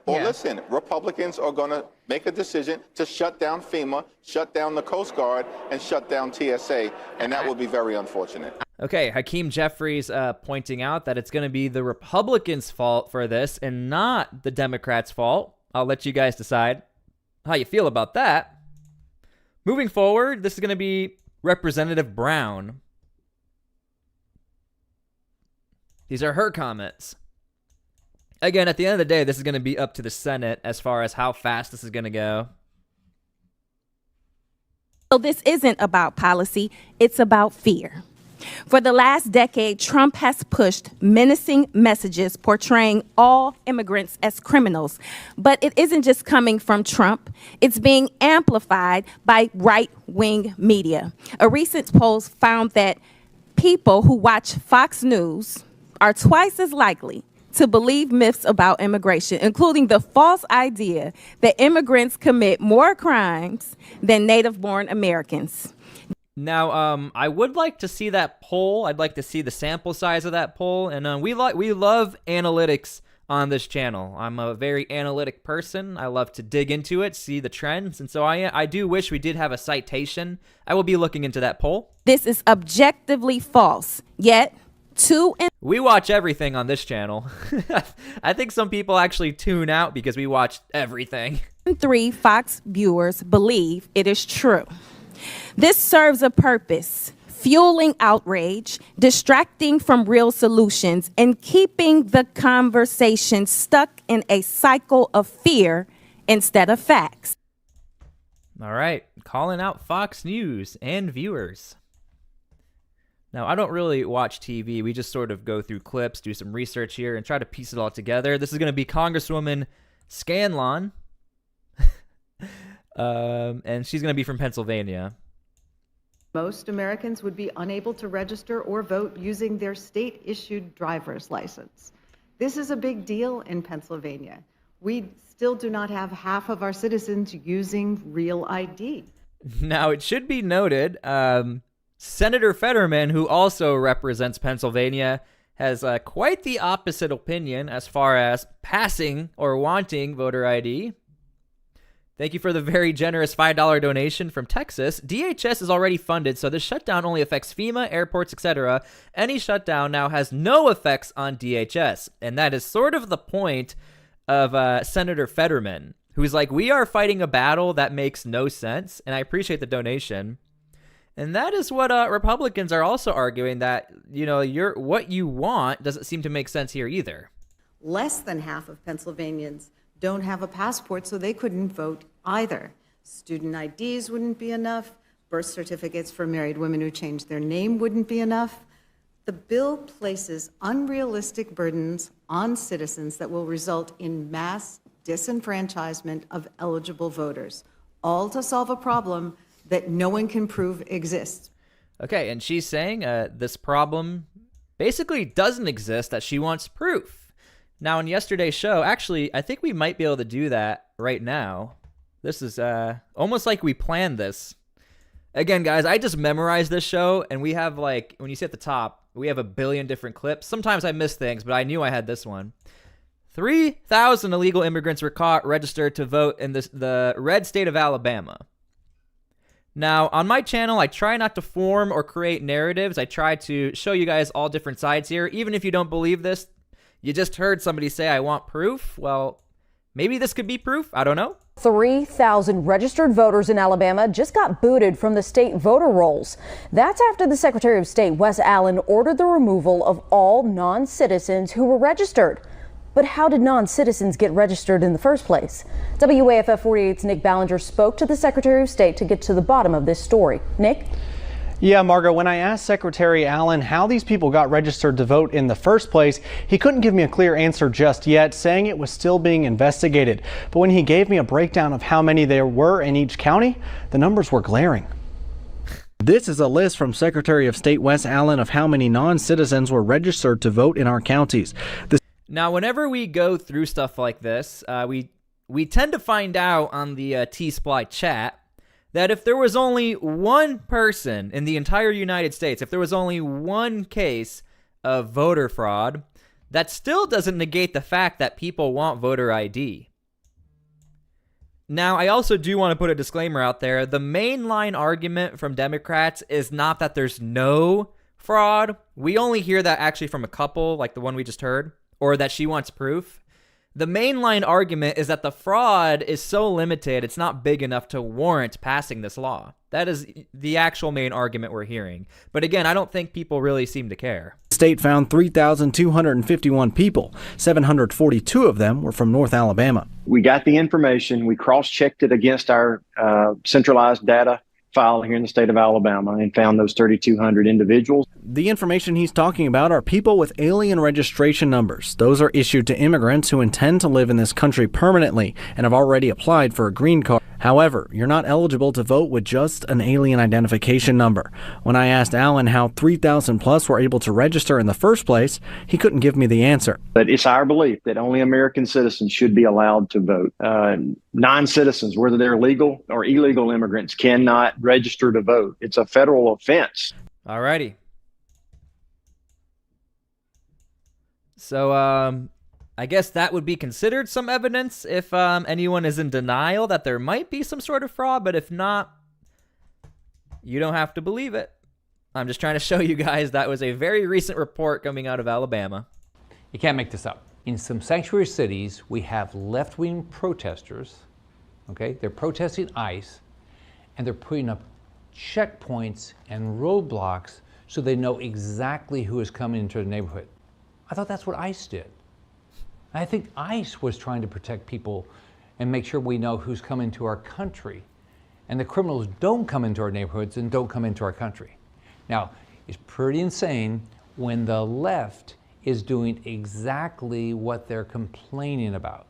Speaker 7: or listen, Republicans are going to make a decision to shut down FEMA, shut down the Coast Guard, and shut down TSA, and that would be very unfortunate.
Speaker 1: Okay, Hakeem Jeffries pointing out that it's going to be the Republicans' fault for this and not the Democrats' fault. I'll let you guys decide how you feel about that. Moving forward, this is going to be Representative Brown. These are her comments. Again, at the end of the day, this is going to be up to the Senate as far as how fast this is going to go.
Speaker 24: So this isn't about policy, it's about fear. For the last decade, Trump has pushed menacing messages portraying all immigrants as criminals. But it isn't just coming from Trump. It's being amplified by right-wing media. A recent poll found that people who watch Fox News are twice as likely to believe myths about immigration, including the false idea that immigrants commit more crimes than native-born Americans.
Speaker 1: Now, I would like to see that poll. I'd like to see the sample size of that poll. And we love analytics on this channel. I'm a very analytic person. I love to dig into it, see the trends. And so I do wish we did have a citation. I will be looking into that poll.
Speaker 24: This is objectively false, yet
Speaker 1: we watch everything on this channel. I think some people actually tune out because we watch everything.
Speaker 24: 3 Fox viewers believe it is true. This serves a purpose: fueling outrage, distracting from real solutions, and keeping the conversation stuck in a cycle of fear instead of facts.
Speaker 1: All right, calling out Fox News and viewers. Now, I don't really watch TV. We just sort of go through clips, do some research here, and try to piece it all together. This is going to be Congresswoman Scanlon, and she's going to be from Pennsylvania.
Speaker 25: Most Americans would be unable to register or vote using their state-issued driver's license. This is a big deal in Pennsylvania. We still do not have half of our citizens using real ID.
Speaker 1: Now, it should be noted, Senator Fetterman, who also represents Pennsylvania, has quite the opposite opinion as far as passing or wanting voter ID. Thank you for the very generous $5 donation from Texas. DHS is already funded, so this shutdown only affects FEMA, airports, etc. Any shutdown now has no effects on DHS. And that is sort of the point of Senator Fetterman, who's like, we are fighting a battle that makes no sense. And I appreciate the donation. And that is what Republicans are also arguing, that, you know, what you want doesn't seem to make sense here either.
Speaker 25: Less than half of Pennsylvanians don't have a passport, so they couldn't vote either. Student IDs wouldn't be enough. Birth certificates for married women who changed their name wouldn't be enough. The bill places unrealistic burdens on citizens that will result in mass disenfranchisement of eligible voters, all to solve a problem that no one can prove exists.
Speaker 1: Okay, and she's saying this problem basically doesn't exist, that she wants proof. Now, in yesterday's show, actually, I think we might be able to do that right now. This is almost like we planned this. Again, guys, I just memorized this show, and we have, like, when you see at the top, we have a billion different clips. Sometimes I miss things, but I knew I had this one. 3,000 illegal immigrants were caught registered to vote in the red state of Alabama. Now, on my channel, I try not to form or create narratives. I try to show you guys all different sides here. Even if you don't believe this, you just heard somebody say, I want proof. Well, maybe this could be proof. I don't know.
Speaker 10: 3,000 registered voters in Alabama just got booted from the state voter rolls. That's after the Secretary of State, Wes Allen, ordered the removal of all non-citizens who were registered. But how did non-citizens get registered in the first place? WAFF 48's Nick Ballinger spoke to the Secretary of State to get to the bottom of this story. Nick?
Speaker 11: Yeah, Margot, when I asked Secretary Allen how these people got registered to vote in the first place, he couldn't give me a clear answer just yet, saying it was still being investigated. But when he gave me a breakdown of how many there were in each county, the numbers were glaring. This is a list from Secretary of State Wes Allen of how many non-citizens were registered to vote in our counties.
Speaker 1: Now, whenever we go through stuff like this, we tend to find out on the T-SPLY chat that if there was only one person in the entire United States, if there was only one case of voter fraud, that still doesn't negate the fact that people want voter ID. Now, I also do want to put a disclaimer out there. The mainline argument from Democrats is not that there's no fraud. We only hear that actually from a couple, like the one we just heard, or that she wants proof. The mainline argument is that the fraud is so limited, it's not big enough to warrant passing this law. That is the actual main argument we're hearing. But again, I don't think people really seem to care.
Speaker 11: The state found 3,251 people. 742 of them were from North Alabama.
Speaker 12: We got the information. We cross-checked it against our centralized data file here in the state of Alabama and found those 3,200 individuals.
Speaker 11: The information he's talking about are people with alien registration numbers. Those are issued to immigrants who intend to live in this country permanently and have already applied for a green card. However, you're not eligible to vote with just an alien identification number. When I asked Allen how 3,000 plus were able to register in the first place, he couldn't give me the answer.
Speaker 12: But it's our belief that only American citizens should be allowed to vote. Non-citizens, whether they're legal or illegal immigrants, cannot register to vote. It's a federal offense.
Speaker 1: Alrighty. So, I guess that would be considered some evidence if anyone is in denial that there might be some sort of fraud, but if not, you don't have to believe it. I'm just trying to show you guys that was a very recent report coming out of Alabama.
Speaker 13: You can't make this up. In some sanctuary cities, we have left-wing protesters, okay? They're protesting ICE, and they're putting up checkpoints and roadblocks so they know exactly who is coming into the neighborhood. I thought that's what ICE did. I think ICE was trying to protect people and make sure we know who's coming to our country. And the criminals don't come into our neighborhoods and don't come into our country. Now, it's pretty insane when the left is doing exactly what they're complaining about.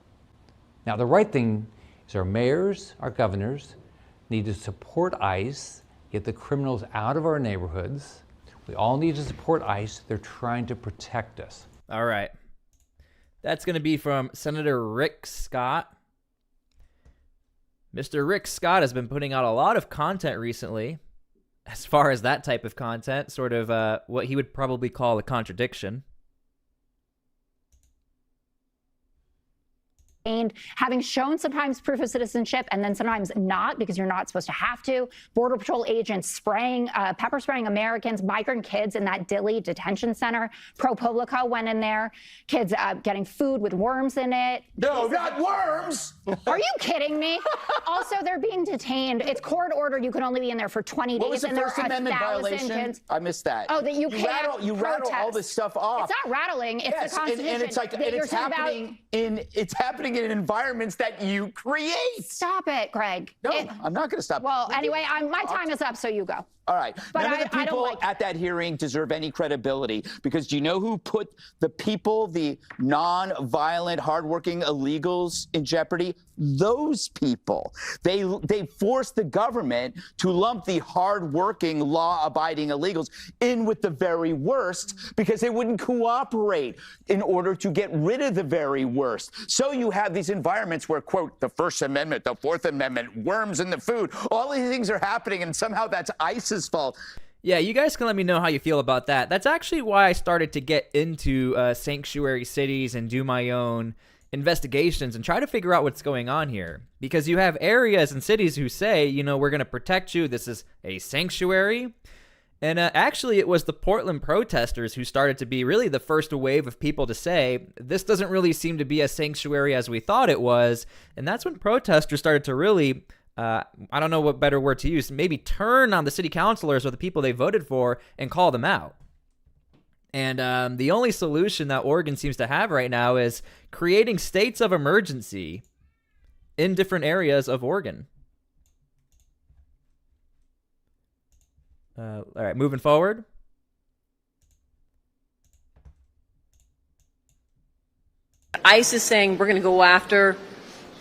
Speaker 13: Now, the right thing is our mayors, our governors need to support ICE, get the criminals out of our neighborhoods. We all need to support ICE. They're trying to protect us.
Speaker 1: All right. That's going to be from Senator Rick Scott. Mr. Rick Scott has been putting out a lot of content recently, as far as that type of content, sort of what he would probably call a contradiction.
Speaker 15: And having shown sometimes proof of citizenship and then sometimes not because you're not supposed to have to. Border Patrol agents pepper spraying Americans, migrant kids in that Dilley detention center. ProPublica went in there. Kids getting food with worms in it.
Speaker 16: No, not worms!
Speaker 15: Are you kidding me? Also, they're being detained. It's court ordered. You can only be in there for 20 days.
Speaker 16: What was the
Speaker 15: and there
Speaker 16: First
Speaker 15: are
Speaker 16: Amendment
Speaker 15: 1,000
Speaker 16: violation?
Speaker 15: kids.
Speaker 16: I missed that.
Speaker 15: Oh, that you can't
Speaker 16: rattle all this stuff off.
Speaker 15: It's not rattling. It's
Speaker 16: Yes,
Speaker 15: the Constitution.
Speaker 16: and it's like it's happening in environments that you create.
Speaker 15: Stop it, Greg.
Speaker 16: No, I'm not going to stop.
Speaker 15: Well, anyway, my time is up, so you go.
Speaker 16: All right.
Speaker 15: But
Speaker 16: None of the
Speaker 15: I don't
Speaker 16: people
Speaker 15: like
Speaker 16: at that hearing deserve any credibility because do you know who put the people, the non-violent, hardworking illegals in jeopardy? Those people. They forced the government to lump the hardworking, law-abiding illegals in with the very worst because they wouldn't cooperate in order to get rid of the very worst. So you have these environments where, quote, the First Amendment, the Fourth Amendment, worms in the food, all these things are happening, and somehow that's ISIS's fault.
Speaker 1: Yeah, you guys can let me know how you feel about that. That's actually why I started to get into sanctuary cities and do my own investigations and try to figure out what's going on here. Because you have areas and cities who say, you know, we're going to protect you. This is a sanctuary. And actually, it was the Portland protesters who started to be really the first wave of people to say, this doesn't really seem to be as sanctuary as we thought it was. And that's when protesters started to really, I don't know what better word to use, maybe turn on the city councilors or the people they voted for and call them out. And the only solution that Oregon seems to have right now is creating states of emergency in different areas of Oregon. All right, moving forward.
Speaker 18: ICE is saying we're going to go after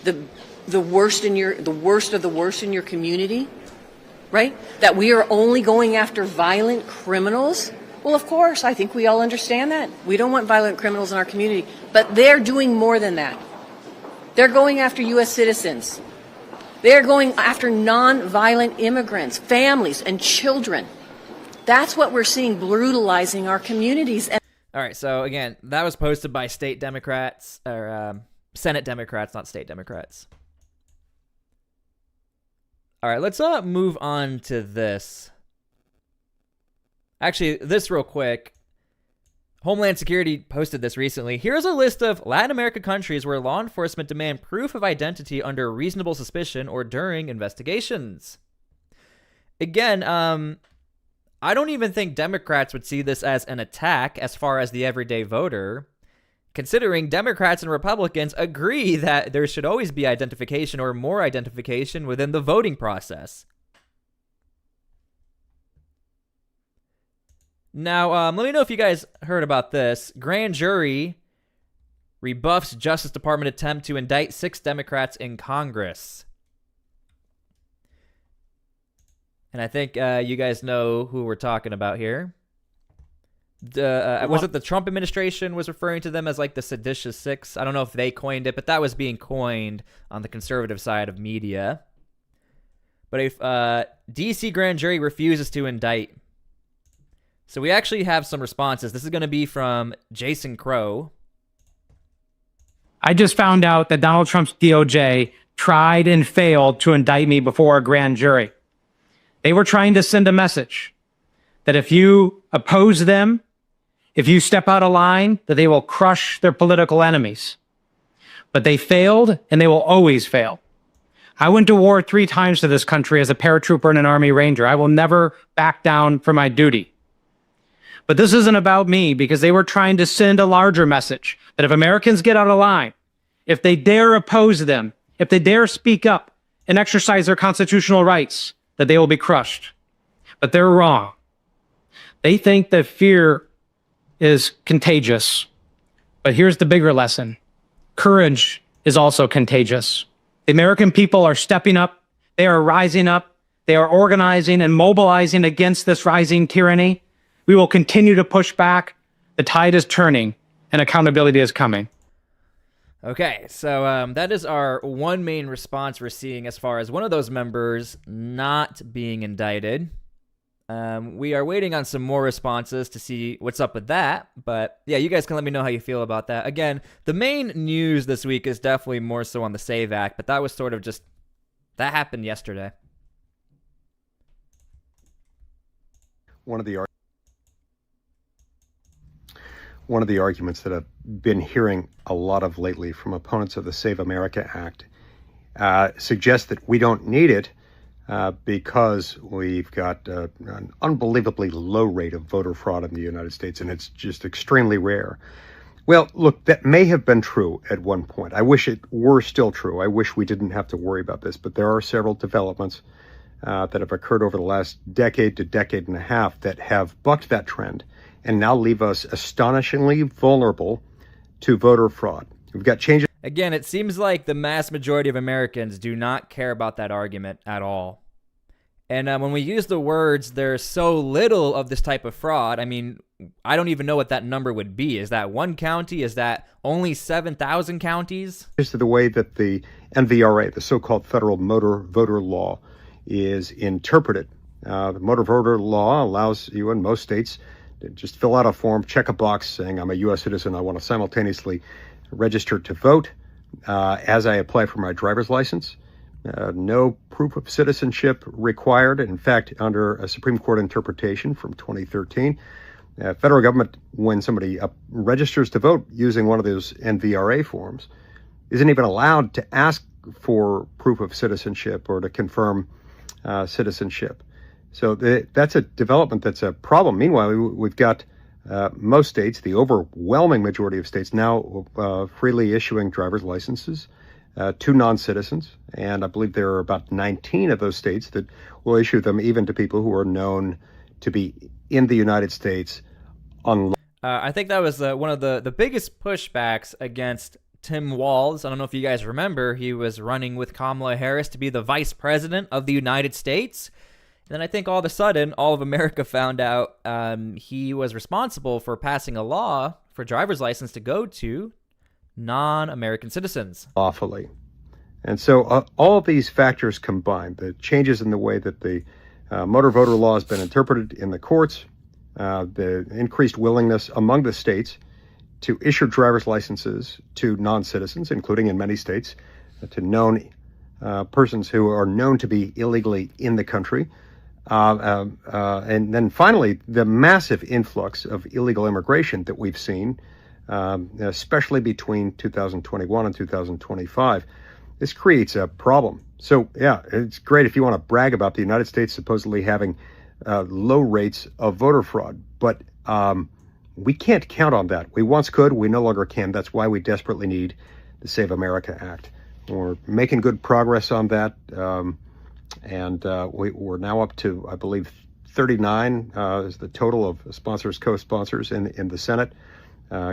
Speaker 18: the worst of the worst in your community, right? That we are only going after violent criminals. Well, of course, I think we all understand that. We don't want violent criminals in our community, but they're doing more than that. They're going after U.S. citizens. They're going after non-violent immigrants, families, and children. That's what we're seeing brutalizing our communities.
Speaker 1: All right, so again, that was posted by state Democrats, or Senate Democrats, not state Democrats. All right, let's move on to this. Actually, this real quick. Homeland Security posted this recently. Here's a list of Latin American countries where law enforcement demand proof of identity under reasonable suspicion or during investigations. Again, I don't even think Democrats would see this as an attack as far as the everyday voter, considering Democrats and Republicans agree that there should always be identification or more identification within the voting process. Now, let me know if you guys heard about this. Grand jury rebuffs Justice Department attempt to indict 6 Democrats in Congress. And I think you guys know who we're talking about here. Was it the Trump administration was referring to them as like the seditious 6? I don't know if they coined it, but that was being coined on the conservative side of media. But if D.C. grand jury refuses to indict. So we actually have some responses. This is going to be from Jason Crow.
Speaker 19: I just found out that Donald Trump's DOJ tried and failed to indict me before a grand jury. They were trying to send a message that if you oppose them, if you step out of line, that they will crush their political enemies. But they failed, and they will always fail. I went to war 3 times for this country as a paratrooper and an Army Ranger. I will never back down from my duty. But this isn't about me because they were trying to send a larger message that if Americans get out of line, if they dare oppose them, if they dare speak up and exercise their constitutional rights, that they will be crushed. But they're wrong. They think that fear is contagious. But here's the bigger lesson. Courage is also contagious. The American people are stepping up. They are rising up. They are organizing and mobilizing against this rising tyranny. We will continue to push back. The tide is turning, and accountability is coming.
Speaker 1: Okay, so that is our one main response we're seeing as far as one of those members not being indicted. We are waiting on some more responses to see what's up with that. But yeah, you guys can let me know how you feel about that. Again, the main news this week is definitely more so on the SAVE Act, but that was sort of just, that happened yesterday.
Speaker 2: One of the arguments that I've been hearing a lot of lately from opponents of the Save America Act suggests that we don't need it because we've got an unbelievably low rate of voter fraud in the United States, and it's just extremely rare. Well, look, that may have been true at one point. I wish it were still true. I wish we didn't have to worry about this, but there are several developments that have occurred over the last decade to decade and a half that have bucked that trend and now leave us astonishingly vulnerable to voter fraud. We've got changes.
Speaker 1: Again, it seems like the mass majority of Americans do not care about that argument at all. And when we use the words, there's so little of this type of fraud, I mean, I don't even know what that number would be. Is that one county? Is that only 7,000 counties?
Speaker 2: Just the way that the MVRA, the so-called federal motor voter law, is interpreted. The motor voter law allows you in most states to just fill out a form, check a box saying I'm a U.S. citizen. I want to simultaneously register to vote as I apply for my driver's license. No proof of citizenship required. In fact, under a Supreme Court interpretation from 2013, federal government, when somebody registers to vote using one of those NVRA forms, isn't even allowed to ask for proof of citizenship or to confirm citizenship. So that's a development that's a problem. Meanwhile, we've got most states, the overwhelming majority of states, now freely issuing driver's licenses to non-citizens. And I believe there are about 19 of those states that will issue them even to people who are known to be in the United States.
Speaker 1: I think that was one of the biggest pushbacks against Tim Walz. I don't know if you guys remember, he was running with Kamala Harris to be the vice president of the United States. And then I think all of a sudden, all of America found out he was responsible for passing a law for driver's license to go to non-American citizens.
Speaker 2: Lawfully. And so all of these factors combined, the changes in the way that the motor voter law has been interpreted in the courts, the increased willingness among the states to issue driver's licenses to non-citizens, including in many states, to known persons who are known to be illegally in the country. And then finally, the massive influx of illegal immigration that we've seen, especially between 2021 and 2025, this creates a problem. So, yeah, it's great if you want to brag about the United States supposedly having low rates of voter fraud, but we can't count on that. We once could, we no longer can. That's why we desperately need the Save America Act. We're making good progress on that, and we're now up to, I believe, 39 is the total of sponsors, co-sponsors in the Senate,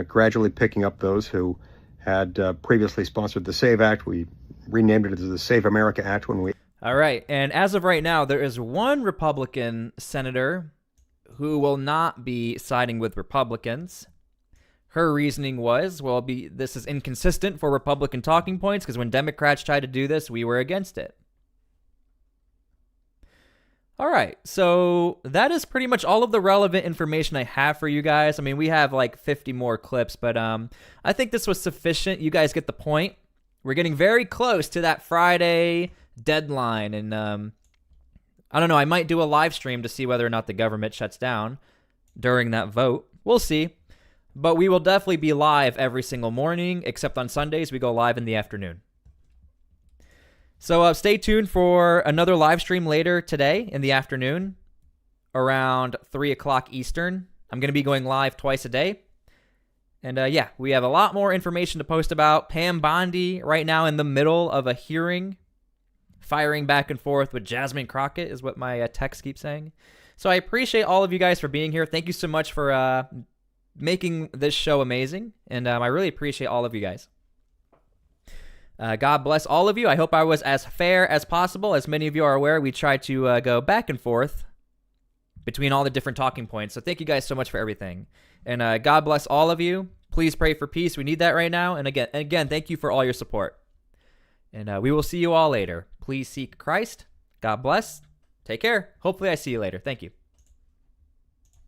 Speaker 2: gradually picking up those who had previously sponsored the SAVE Act. We renamed it as the Save America Act when we...
Speaker 1: All right, and as of right now, there is one Republican senator who will not be siding with Republicans. Her reasoning was, well, this is inconsistent for Republican talking points because when Democrats tried to do this, we were against it. All right, so that is pretty much all of the relevant information I have for you guys. I mean, we have like 50 more clips, but I think this was sufficient. You guys get the point. We're getting very close to that Friday deadline, and I don't know, I might do a live stream to see whether or not the government shuts down during that vote. We'll see. But we will definitely be live every single morning, except on Sundays, we go live in the afternoon. So stay tuned for another live stream later today in the afternoon, around 3 o'clock Eastern. I'm going to be going live twice a day. And yeah, we have a lot more information to post about. Pam Bondi right now in the middle of a hearing, firing back and forth with Jasmine Crockett is what my text keeps saying. So I appreciate all of you guys for being here. Thank you so much for making this show amazing, and I really appreciate all of you guys. God bless all of you. I hope I was as fair as possible. As many of you are aware, we try to go back and forth between all the different talking points. So thank you guys so much for everything. And God bless all of you. Please pray for peace. We need that right now. And again, thank you for all your support. And we will see you all later. Please seek Christ. God bless. Take care. Hopefully I see you later. Thank you.